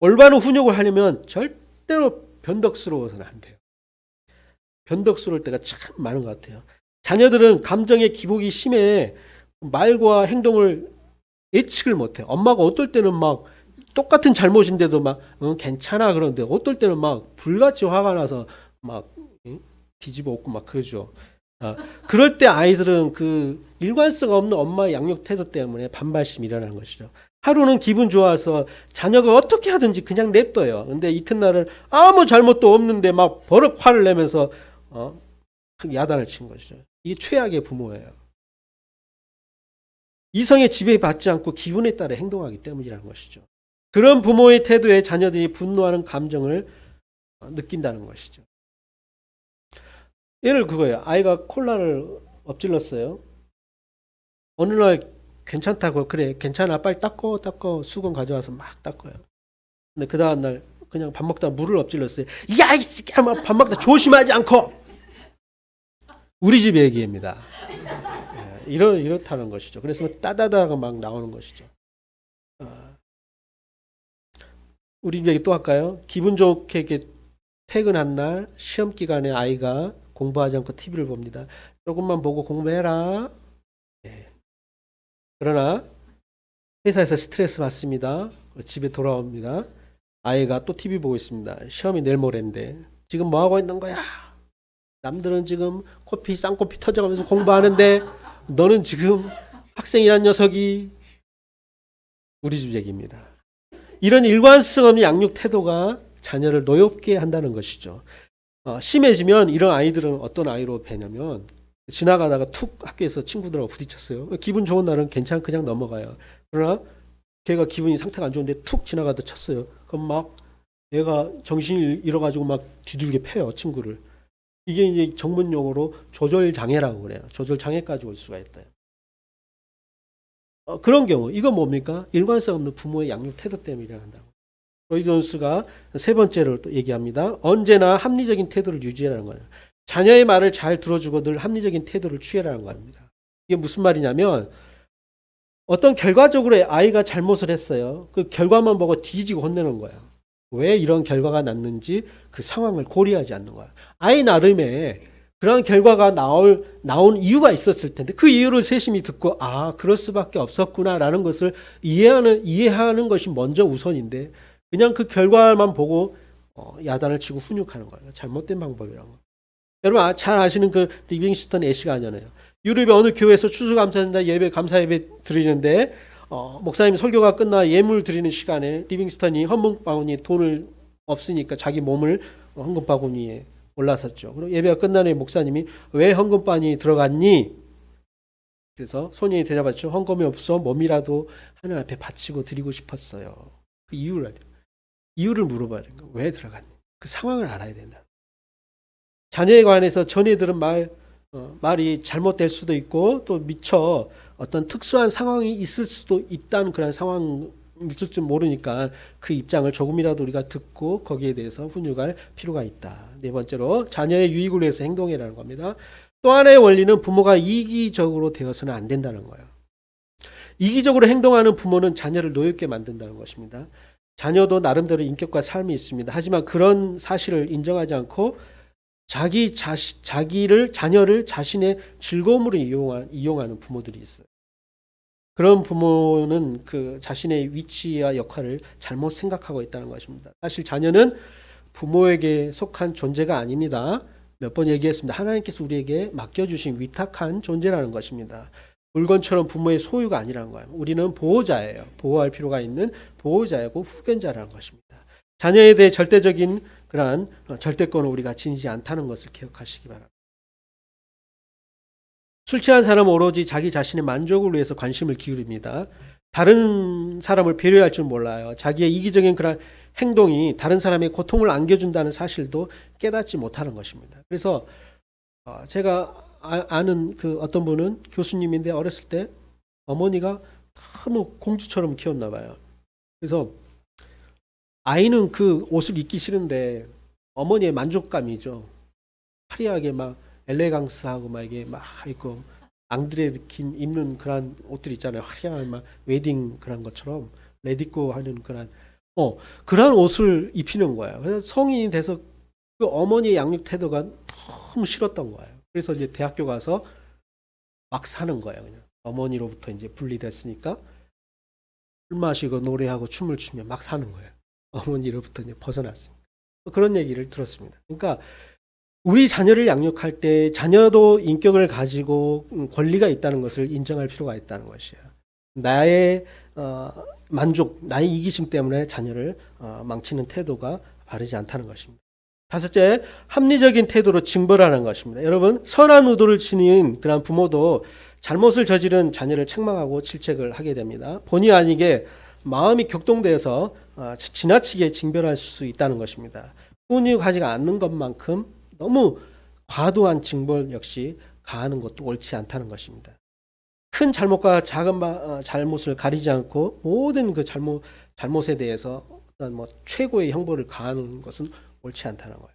Speaker 1: 올바른 훈육을 하려면 절대로 변덕스러워서는 안 돼요. 변덕스러울 때가 참 많은 것 같아요. 자녀들은 감정의 기복이 심해 말과 행동을 예측을 못해요. 엄마가 어떨 때는 막 똑같은 잘못인데도 막 괜찮아 그러는데 어떨 때는 막 불같이 화가 나서 막 뒤집어 엎고 막 그러죠. 그럴 때 아이들은 그 일관성 없는 엄마의 양육 태도 때문에 반발심이 일어나는 것이죠. 하루는 기분 좋아서 자녀가 어떻게 하든지 그냥 냅둬요. 근데 이튿날은 아무 잘못도 없는데 막 버럭 화를 내면서 야단을 친 것이죠. 이게 최악의 부모예요. 이성의 지배받지 않고 기분에 따라 행동하기 때문이라는 것이죠. 그런 부모의 태도에 자녀들이 분노하는 감정을 느낀다는 것이죠. 예를 그거예요. 아이가 콜라를 엎질렀어요. 어느 날 괜찮다고 그래 괜찮아 빨리 닦어 수건 가져와서 막 닦아요. 근데 그 다음 날 그냥 밥 먹다 물을 엎질렀어요. 야 이 새끼야 밥 먹다 조심하지 않고. 우리 집 얘기입니다. 이렇다는 것이죠. 그래서 따다다가 막 나오는 것이죠. 우리 집 얘기 또 할까요? 기분 좋게 이렇게 퇴근한 날 시험 기간에 아이가 공부하지 않고 TV를 봅니다. 조금만 보고 공부해라. 그러나 회사에서 스트레스 받습니다. 집에 돌아옵니다. 아이가 또 TV 보고 있습니다. 시험이 내일 모레인데 지금 뭐 하고 있는 거야? 남들은 지금 쌍코피 터져가면서 공부하는데 너는 지금 학생이란 녀석이. 우리 집 얘기입니다. 이런 일관성 없는 양육 태도가 자녀를 노엽게 한다는 것이죠. 심해지면 이런 아이들은 어떤 아이로 배냐면 지나가다가 툭 학교에서 친구들하고 부딪혔어요. 기분 좋은 날은 괜찮아 그냥 넘어가요. 그러나 걔가 기분이 상태가 안 좋은데 툭 지나가다 쳤어요. 그럼 막 얘가 정신을 잃어가지고 막 뒤들게 패요 친구를. 이게 이제 전문 용어로 조절 장애라고 그래요. 조절 장애까지 올 수가 있다. 그런 경우 이건 뭡니까? 일관성 없는 부모의 양육 태도 때문에 일어난다고. 로이드 존스가 세 번째로 또 얘기합니다. 언제나 합리적인 태도를 유지하라는 거예요. 자녀의 말을 잘 들어주고 늘 합리적인 태도를 취하라는 겁니다. 이게 무슨 말이냐면 어떤 결과적으로 아이가 잘못을 했어요. 그 결과만 보고 뒤지고 혼내는 거예요. 왜 이런 결과가 났는지 그 상황을 고려하지 않는 거예요. 아이 나름의 그런 결과가 나온 이유가 있었을 텐데 그 이유를 세심히 듣고 그럴 수밖에 없었구나라는 것을 이해하는 것이 먼저 우선인데 그냥 그 결과만 보고 야단을 치고 훈육하는 거예요. 잘못된 방법이라는 거. 여러분 잘 아시는 그 리빙스턴 애시가 아니잖아요. 유럽의 어느 교회에서 추수감사절날 예배 감사 예배 드리는데 목사님 설교가 끝나 예물 드리는 시간에 리빙스턴이 헌금바구니 돈을 없으니까 자기 몸을 헌금바구니에 올라섰죠. 그리고 예배가 끝난 후에 목사님이 왜 헌금바구니 들어갔니? 그래서 소년이 대답했죠. 헌금이 없어 몸이라도 하늘 앞에 바치고 드리고 싶었어요. 그 이유를 물어봐야 되는 거예요. 왜 들어갔니? 그 상황을 알아야 된다. 자녀에 관해서 전에 들은 말이 잘못될 수도 있고 또 미처 어떤 특수한 상황이 있을 수도 있다는 그런 상황이 있을 줄 모르니까 그 입장을 조금이라도 우리가 듣고 거기에 대해서 훈육할 필요가 있다. 네 번째로 자녀의 유익을 위해서 행동해라는 겁니다. 또 하나의 원리는 부모가 이기적으로 되어서는 안 된다는 거예요. 이기적으로 행동하는 부모는 자녀를 노엽게 만든다는 것입니다. 자녀도 나름대로 인격과 삶이 있습니다. 하지만 그런 사실을 인정하지 않고 자녀를 자신의 즐거움으로 이용하는 부모들이 있어요. 그런 부모는 그 자신의 위치와 역할을 잘못 생각하고 있다는 것입니다. 사실 자녀는 부모에게 속한 존재가 아닙니다. 몇 번 얘기했습니다. 하나님께서 우리에게 맡겨주신 위탁한 존재라는 것입니다. 물건처럼 부모의 소유가 아니라는 거예요. 우리는 보호자예요. 보호할 필요가 있는 보호자이고 후견자라는 것입니다. 자녀에 대해 절대적인 그러한 절대권을 우리가 지니지 않다는 것을 기억하시기 바랍니다. 술 취한 사람은 오로지 자기 자신의 만족을 위해서 관심을 기울입니다. 다른 사람을 배려할 줄 몰라요. 자기의 이기적인 그런 행동이 다른 사람의 고통을 안겨준다는 사실도 깨닫지 못하는 것입니다. 그래서 제가 아는 그 어떤 분은 교수님인데 어렸을 때 어머니가 너무 공주처럼 키웠나 봐요. 그래서 아이는 그 옷을 입기 싫은데 어머니의 만족감이죠. 화려하게 막 엘레강스하고 막 이게 막 있고 앙드레 킴 입는 그런 옷들 있잖아요. 화려한 막 웨딩 그런 것처럼 레디고 하는 그런 옷을 입히는 거예요. 그래서 성인이 돼서 그 어머니의 양육 태도가 너무 싫었던 거예요. 그래서 이제 대학교 가서 막 사는 거예요. 그냥 어머니로부터 이제 분리됐으니까 술 마시고 노래하고 춤을 추며 막 사는 거예요. 어머니로부터 이제 벗어났습니다. 그런 얘기를 들었습니다. 그러니까 우리 자녀를 양육할 때 자녀도 인격을 가지고 권리가 있다는 것을 인정할 필요가 있다는 것이에요. 나의 만족, 나의 이기심 때문에 자녀를 망치는 태도가 바르지 않다는 것입니다. 다섯째, 합리적인 태도로 징벌하는 것입니다. 여러분, 선한 의도를 지닌 그런 부모도 잘못을 저지른 자녀를 책망하고 질책을 하게 됩니다. 본의 아니게 마음이 격동되어서 지나치게 징벌할 수 있다는 것입니다. 훈육하지 않는 것만큼 너무 과도한 징벌 역시 가하는 것도 옳지 않다는 것입니다. 큰 잘못과 작은 잘못을 가리지 않고 모든 그 잘못에 대해서 어떤 최고의 형벌을 가하는 것은 옳지 않다는 거예요.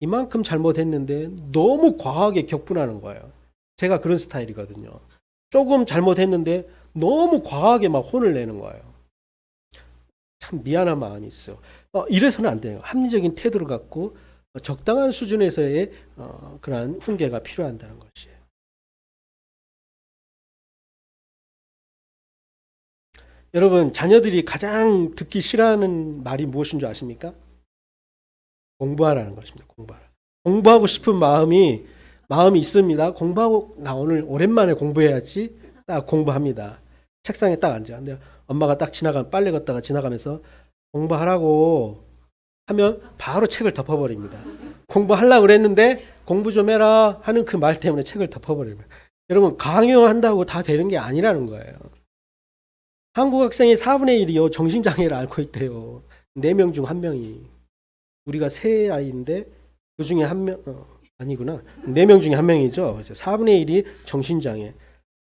Speaker 1: 이만큼 잘못했는데 너무 과하게 격분하는 거예요. 제가 그런 스타일이거든요. 조금 잘못했는데 너무 과하게 막 혼을 내는 거예요. 참 미안한 마음이 있어요. 이래서는 안 돼요. 합리적인 태도를 갖고 적당한 수준에서의 그러한 훈계가 필요한다는 것이에요. 여러분, 자녀들이 가장 듣기 싫어하는 말이 무엇인 줄 아십니까? 공부하라는 것입니다. 공부하고 싶은 마음이 있습니다. 나 오늘 오랜만에 공부해야지. 딱 공부합니다. 책상에 딱 앉아. 근데 엄마가 딱 빨래 걷다가 지나가면서 공부하라고 하면 바로 책을 덮어버립니다. 공부하려고 그랬는데 공부 좀 해라 하는 그 말 때문에 책을 덮어버립니다. 여러분, 강요한다고 다 되는 게 아니라는 거예요. 한국 학생의 4분의 1이요 정신장애를 앓고 있대요. 4명 중 1명이. 우리가 세 아이인데 그 중에 1명 아니구나. 4명 중에 1명이죠. 그래서 4분의 1이 정신장애.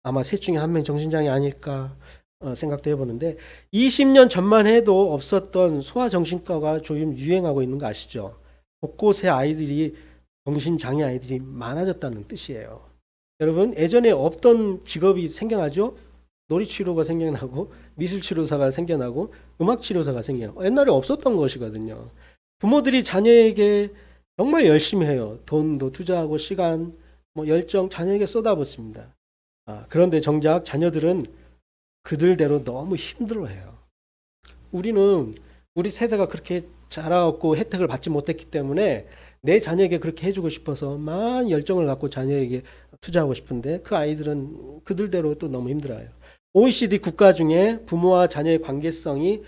Speaker 1: 아마 셋 중에 1명 정신장애 아닐까 생각도 해보는데 20년 전만 해도 없었던 소아정신과가 조금 유행하고 있는 거 아시죠? 곳곳에 정신장애 아이들이 많아졌다는 뜻이에요. 여러분, 예전에 없던 직업이 생겨나죠? 놀이치료가 생겨나고 미술치료사가 생겨나고 음악치료사가 생겨나고 옛날에 없었던 것이거든요. 부모들이 자녀에게 정말 열심히 해요. 돈도 투자하고 시간, 열정 자녀에게 쏟아붓습니다. 그런데 정작 자녀들은 그들대로 너무 힘들어해요. 우리는 우리 세대가 그렇게 자라왔고 혜택을 받지 못했기 때문에 내 자녀에게 그렇게 해주고 싶어서 만 열정을 갖고 자녀에게 투자하고 싶은데 그 아이들은 그들대로 또 너무 힘들어요. OECD 국가 중에 부모와 자녀의 관계성이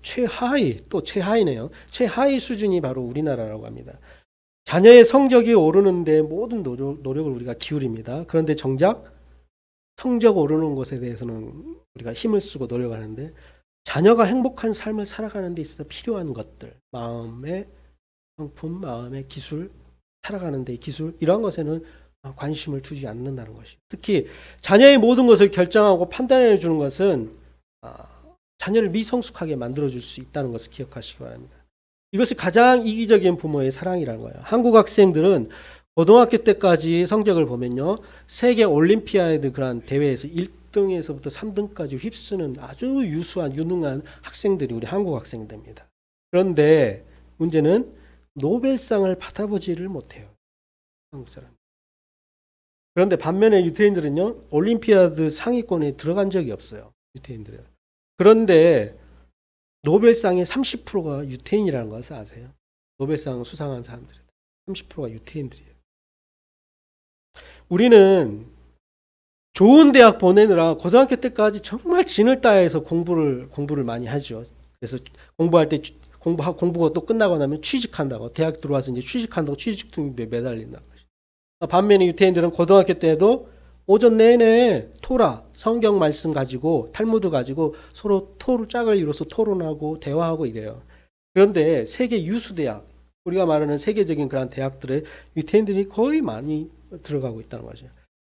Speaker 1: 최하위네요. 최하위 수준이 바로 우리나라라고 합니다. 자녀의 성적이 오르는데 모든 노력을 우리가 기울입니다. 그런데 정작 성적 오르는 것에 대해서는 우리가 힘을 쓰고 노력하는데 자녀가 행복한 삶을 살아가는 데 있어서 필요한 것들, 마음의 성품, 마음의 기술, 살아가는 데 기술 이런 것에는 관심을 두지 않는다는 것이죠. 특히 자녀의 모든 것을 결정하고 판단해 주는 것은 자녀를 미성숙하게 만들어줄 수 있다는 것을 기억하시기 바랍니다. 이것이 가장 이기적인 부모의 사랑이라는 거예요. 한국 학생들은 고등학교 때까지 성적을 보면요. 세계 올림피아드 그런 대회에서 1등에서부터 3등까지 휩쓰는 아주 유수한 유능한 학생들이 우리 한국 학생들입니다. 그런데 문제는 노벨상을 받아보지를 못해요. 한국 사람. 그런데 반면에 유태인들은요. 올림피아드 상위권에 들어간 적이 없어요. 유태인들은. 그런데 노벨상의 30%가 유태인이라는 것을 아세요? 노벨상 수상한 사람들 30%가 유태인들이에요. 우리는 좋은 대학 보내느라 고등학교 때까지 정말 진을 따해서 공부를 많이 하죠. 그래서 공부할 때 공부가 또 끝나고 나면 취직한다고 대학 들어와서 이제 취직한다고 취직등록에 매달린다고. 반면에 유태인들은 고등학교 때도 오전 내내 토라 성경 말씀 가지고 탈무드 가지고 서로 짝을 이뤄서 토론하고 대화하고 이래요. 그런데 세계 유수 대학 우리가 말하는 세계적인 그런 대학들에 유태인들이 거의 많이 들어가고 있다는 거죠.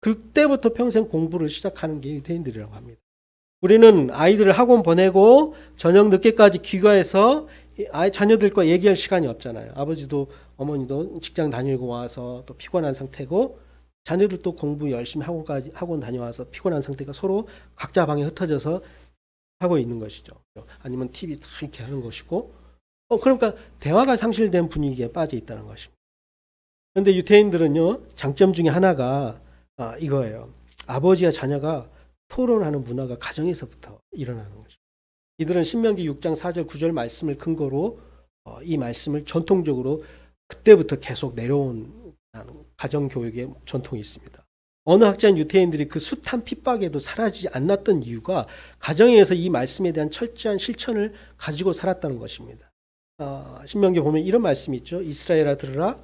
Speaker 1: 그때부터 평생 공부를 시작하는 게 유태인들이라고 합니다. 우리는 아이들을 학원 보내고 저녁 늦게까지 귀가해서 자녀들과 얘기할 시간이 없잖아요. 아버지도 어머니도 직장 다니고 와서 또 피곤한 상태고 자녀들도 공부 열심히 학원 다녀와서 피곤한 상태가 서로 각자 방에 흩어져서 하고 있는 것이죠. 아니면 TV 이렇게 하는 것이고 그러니까 대화가 상실된 분위기에 빠져 있다는 것입니다. 그런데 유태인들은요. 장점 중에 하나가 이거예요. 아버지와 자녀가 토론하는 문화가 가정에서부터 일어나는 거죠. 이들은 신명기 6장 4절 9절 말씀을 근거로 이 말씀을 전통적으로 그때부터 계속 내려온 가정교육의 전통이 있습니다. 어느 학자인 유태인들이 그 숱한 핍박에도 사라지지 않았던 이유가 가정에서 이 말씀에 대한 철저한 실천을 가지고 살았다는 것입니다. 신명기 보면 이런 말씀이 있죠. 이스라엘아 들으라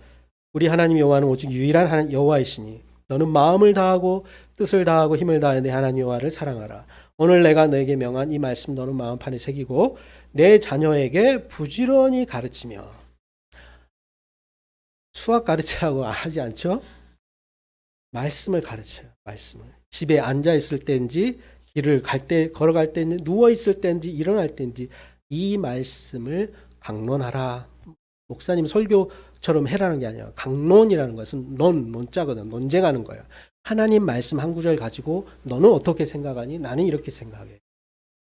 Speaker 1: 우리 하나님 여호와는 오직 유일한 여호와이시니 너는 마음을 다하고 뜻을 다하고 힘을 다해 내 하나님 여호와를 사랑하라. 오늘 내가 너에게 명한 이 말씀 너는 마음판에 새기고 내 자녀에게 부지런히 가르치며 수학 가르치라고 하지 않죠? 말씀을 가르쳐요. 말씀을. 집에 앉아 있을 때인지 길을 걸어갈 때인지 누워 있을 때인지 일어날 때인지 이 말씀을 강론하라. 목사님 설교처럼 해라는 게 아니라 강론이라는 것은 논자거든. 논쟁하는 거예요. 하나님 말씀 한 구절 가지고 너는 어떻게 생각하니? 나는 이렇게 생각해.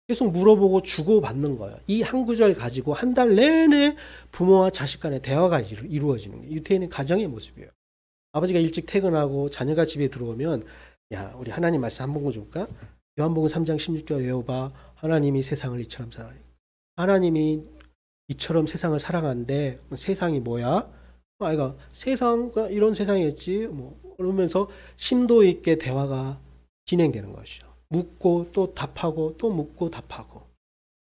Speaker 1: 계속 물어보고 주고받는 거예요. 이 한 구절 가지고 한 달 내내 부모와 자식 간의 대화가 이루어지는 게 유태인의 가정의 모습이에요. 아버지가 일찍 퇴근하고 자녀가 집에 들어오면 야 우리 하나님 말씀 한 번 줄까? 요한복음 3장 16절 외워봐. 하나님이 세상을 이처럼 사랑해. 하나님이 이처럼 세상을 사랑하는데 세상이 뭐야? 아이가 세상 이런 세상이겠지. 그러면서 심도 있게 대화가 진행되는 것이죠. 묻고 또 답하고 또 묻고 답하고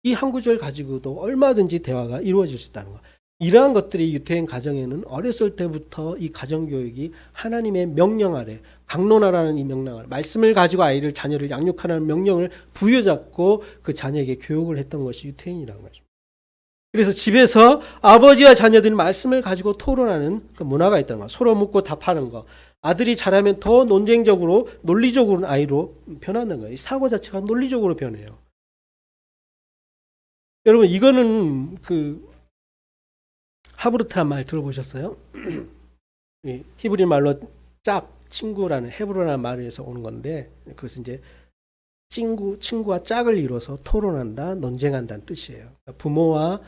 Speaker 1: 이 한 구절 가지고도 얼마든지 대화가 이루어질 수 있다는 거. 이러한 것들이 유태인 가정에는 어렸을 때부터 이 가정교육이 하나님의 명령 아래 강론하라는 이 명령 아래 말씀을 가지고 자녀를 양육하라는 명령을 부여잡고 그 자녀에게 교육을 했던 것이 유태인이라는 거죠. 그래서 집에서 아버지와 자녀들이 말씀을 가지고 토론하는 그 문화가 있다는 거. 서로 묻고 답하는 거. 아들이 잘하면 더 논쟁적으로 논리적으로 아이로 변하는 거예요. 사고 자체가 논리적으로 변해요. 여러분 이거는 그 하브르트란 말 들어보셨어요? 히브리 말로 친구라는 헤브로라는 말에서 오는 건데 그것은 이제 친구와 짝을 이뤄서 토론한다, 논쟁한다는 뜻이에요. 부모와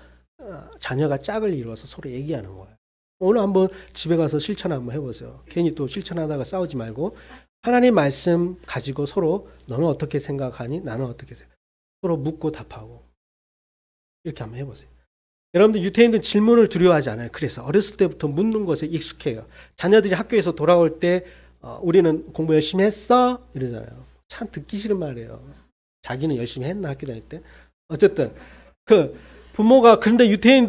Speaker 1: 자녀가 짝을 이루어서 서로 얘기하는 거예요. 오늘 한번 집에 가서 실천 한번 해보세요. 괜히 또 실천하다가 싸우지 말고 하나님 말씀 가지고 서로 너는 어떻게 생각하니? 나는 어떻게 생각해? 서로 묻고 답하고 이렇게 한번 해보세요. 여러분들 유태인들은 질문을 두려워하지 않아요. 그래서 어렸을 때부터 묻는 것에 익숙해요. 자녀들이 학교에서 돌아올 때 우리는 공부 열심히 했어? 이러잖아요. 참 듣기 싫은 말이에요. 자기는 열심히 했나 학교 다닐 때? 어쨌든 그 부모가 그런데 유태인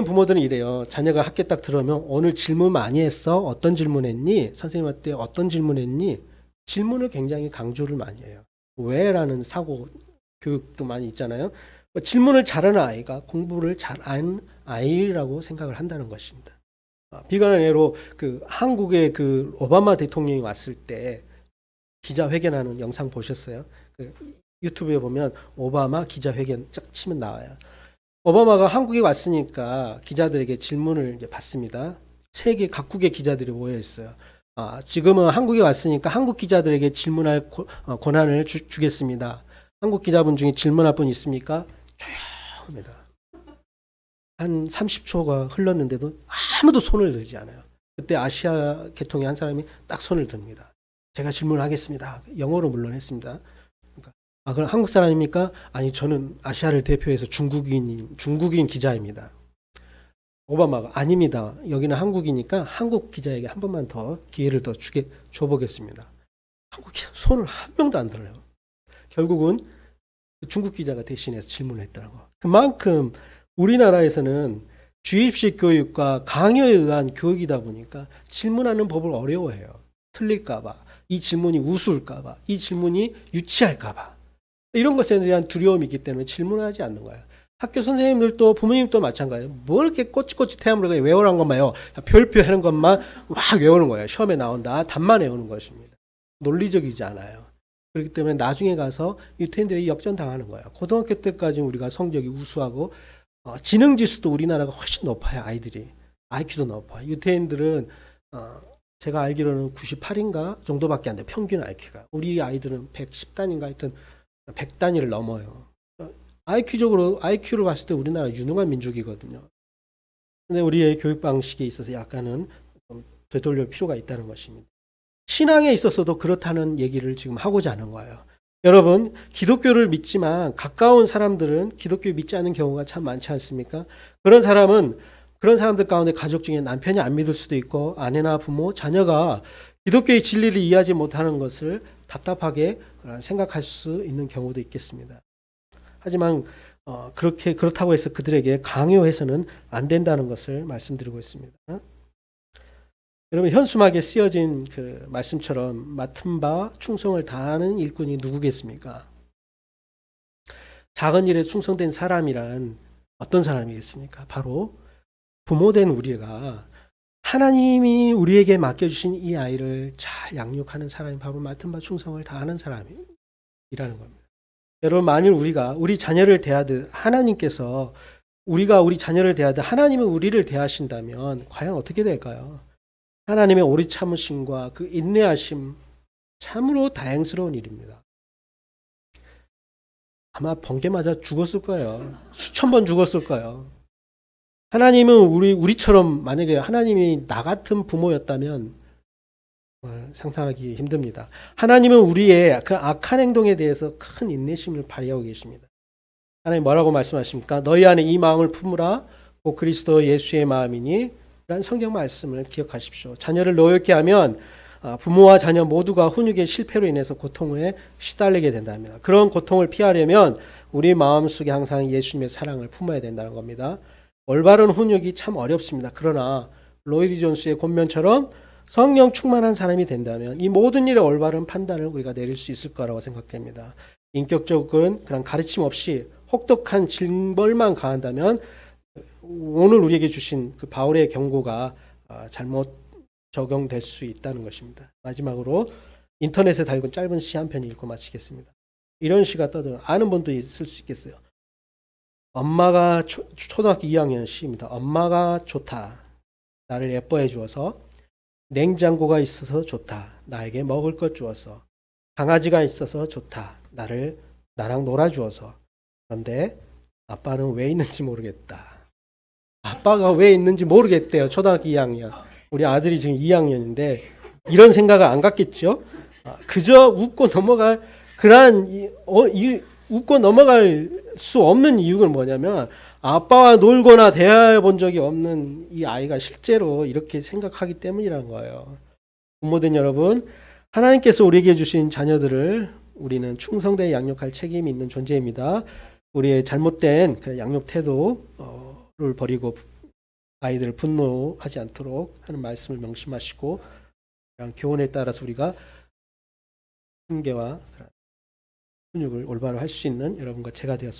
Speaker 1: 부모들은 이래요. 자녀가 학교 딱 들어오면 오늘 질문 많이 했어? 어떤 질문했니? 선생님한테 어떤 질문했니? 질문을 굉장히 강조를 많이 해요. 왜라는 사고 교육도 많이 있잖아요. 질문을 잘하는 아이가 공부를 잘하는 아이라고 생각을 한다는 것입니다. 비관한 예로 그 한국의 그 오바마 대통령이 왔을 때 기자회견하는 영상 보셨어요? 그 유튜브에 보면 오바마 기자회견 쫙 치면 나와요. 오바마가 한국에 왔으니까 기자들에게 질문을 이제 받습니다. 세계 각국의 기자들이 모여 있어요. 지금은 한국에 왔으니까 한국 기자들에게 질문할 권한을 주겠습니다. 한국 기자분 중에 질문할 분 있습니까? 조용합니다. 한 30초가 흘렀는데도 아무도 손을 들지 않아요. 그때 아시아 계통의 한 사람이 딱 손을 듭니다. 제가 질문하겠습니다. 영어로 물론 했습니다. 그러니까, 그럼 한국 사람입니까? 아니, 저는 아시아를 대표해서 중국인 기자입니다. 오바마가 아닙니다. 여기는 한국이니까 한국 기자에게 한 번만 더 기회를 더 줘보겠습니다. 한국 기자 손을 한 명도 안 들어요. 결국은 중국 기자가 대신해서 질문을 했다는 거. 그만큼 우리나라에서는 주입식 교육과 강요에 의한 교육이다 보니까 질문하는 법을 어려워해요. 틀릴까봐, 이 질문이 우스울까봐, 이 질문이 유치할까봐. 이런 것에 대한 두려움이 있기 때문에 질문하지 않는 거예요. 학교 선생님들도 부모님도 마찬가지예요. 뭘 이렇게 꼬치꼬치태함으로 외우라는 것만요. 별표 하는 것만 막 외우는 거예요. 시험에 나온다. 답만 외우는 것입니다. 논리적이지 않아요. 그렇기 때문에 나중에 가서 유태인들이 역전당하는 거예요. 고등학교 때까지 우리가 성적이 우수하고 지능지수도 우리나라가 훨씬 높아요. 아이들이. IQ도 높아요. 유태인들은 제가 알기로는 98인가 정도밖에 안 돼요. 평균 IQ가. 우리 아이들은 110단인가 하여튼 100단위를 넘어요. IQ적으로 IQ를 봤을 때 우리나라 유능한 민족이거든요. 근데 우리의 교육 방식에 있어서 약간은 좀 되돌릴 필요가 있다는 것입니다. 신앙에 있어서도 그렇다는 얘기를 지금 하고자 하는 거예요. 여러분, 기독교를 믿지만 가까운 사람들은 기독교 믿지 않는 경우가 참 많지 않습니까? 그런 사람들 가운데 가족 중에 남편이 안 믿을 수도 있고 아내나 부모, 자녀가 기독교의 진리를 이해하지 못하는 것을 답답하게 생각할 수 있는 경우도 있겠습니다. 하지만 그렇다고 해서 그들에게 강요해서는 안 된다는 것을 말씀드리고 있습니다. 여러분, 현수막에 쓰여진 그 말씀처럼 맡은 바 충성을 다하는 일꾼이 누구겠습니까? 작은 일에 충성된 사람이란 어떤 사람이겠습니까? 바로 부모된 우리가 하나님이 우리에게 맡겨주신 이 아이를 잘 양육하는 사람이 바로 맡은 바 충성을 다하는 사람이라는 겁니다. 여러분, 만일 우리 자녀를 대하듯 하나님께서 우리 자녀를 대하듯 하나님이 우리를 대하신다면 과연 어떻게 될까요? 하나님의 오래 참으심과 그 인내하심 참으로 다행스러운 일입니다. 아마 번개 맞아 죽었을 거예요. 수천 번 죽었을 거예요. 하나님은 우리처럼 만약에 하나님이 나 같은 부모였다면 상상하기 힘듭니다. 하나님은 우리의 그 악한 행동에 대해서 큰 인내심을 발휘하고 계십니다. 하나님 뭐라고 말씀하십니까? 너희 안에 이 마음을 품으라. 곧 그리스도 예수의 마음이니 라는 성경 말씀을 기억하십시오. 자녀를 노엽게 하면 부모와 자녀 모두가 훈육의 실패로 인해서 고통에 시달리게 된답니다. 그런 고통을 피하려면 우리 마음속에 항상 예수님의 사랑을 품어야 된다는 겁니다. 올바른 훈육이 참 어렵습니다. 그러나 로이드 존스의 권면처럼 성령 충만한 사람이 된다면 이 모든 일의 올바른 판단을 우리가 내릴 수 있을 거라고 생각됩니다. 인격적인 그런 가르침 없이 혹독한 징벌만 가한다면 오늘 우리에게 주신 그 바울의 경고가 잘못 적용될 수 있다는 것입니다. 마지막으로 인터넷에 달린 짧은 시 한 편 읽고 마치겠습니다. 이런 시가 떠들어 아는 분도 있을 수 있겠어요. 엄마가 초등학교 2학년 시입니다. 엄마가 좋다. 나를 예뻐해 주어서. 냉장고가 있어서 좋다. 나에게 먹을 것 주어서. 강아지가 있어서 좋다. 나랑 놀아주어서. 그런데 아빠는 왜 있는지 모르겠다. 아빠가 왜 있는지 모르겠대요. 초등학교 2학년. 우리 아들이 지금 2학년인데 이런 생각을 안 갖겠죠. 그저 웃고 넘어갈 웃고 넘어갈 수 없는 이유는 뭐냐면 아빠와 놀거나 대화해 본 적이 없는 이 아이가 실제로 이렇게 생각하기 때문이라는 거예요. 부모된 여러분, 하나님께서 우리에게 주신 자녀들을 우리는 충성되게 양육할 책임이 있는 존재입니다. 우리의 잘못된 그 양육 태도를 버리고 아이들을 분노하지 않도록 하는 말씀을 명심하시고 교훈에 따라서 우리가 훈계와 훈육을 올바로 할 수 있는 여러분과 제가 되었습니다.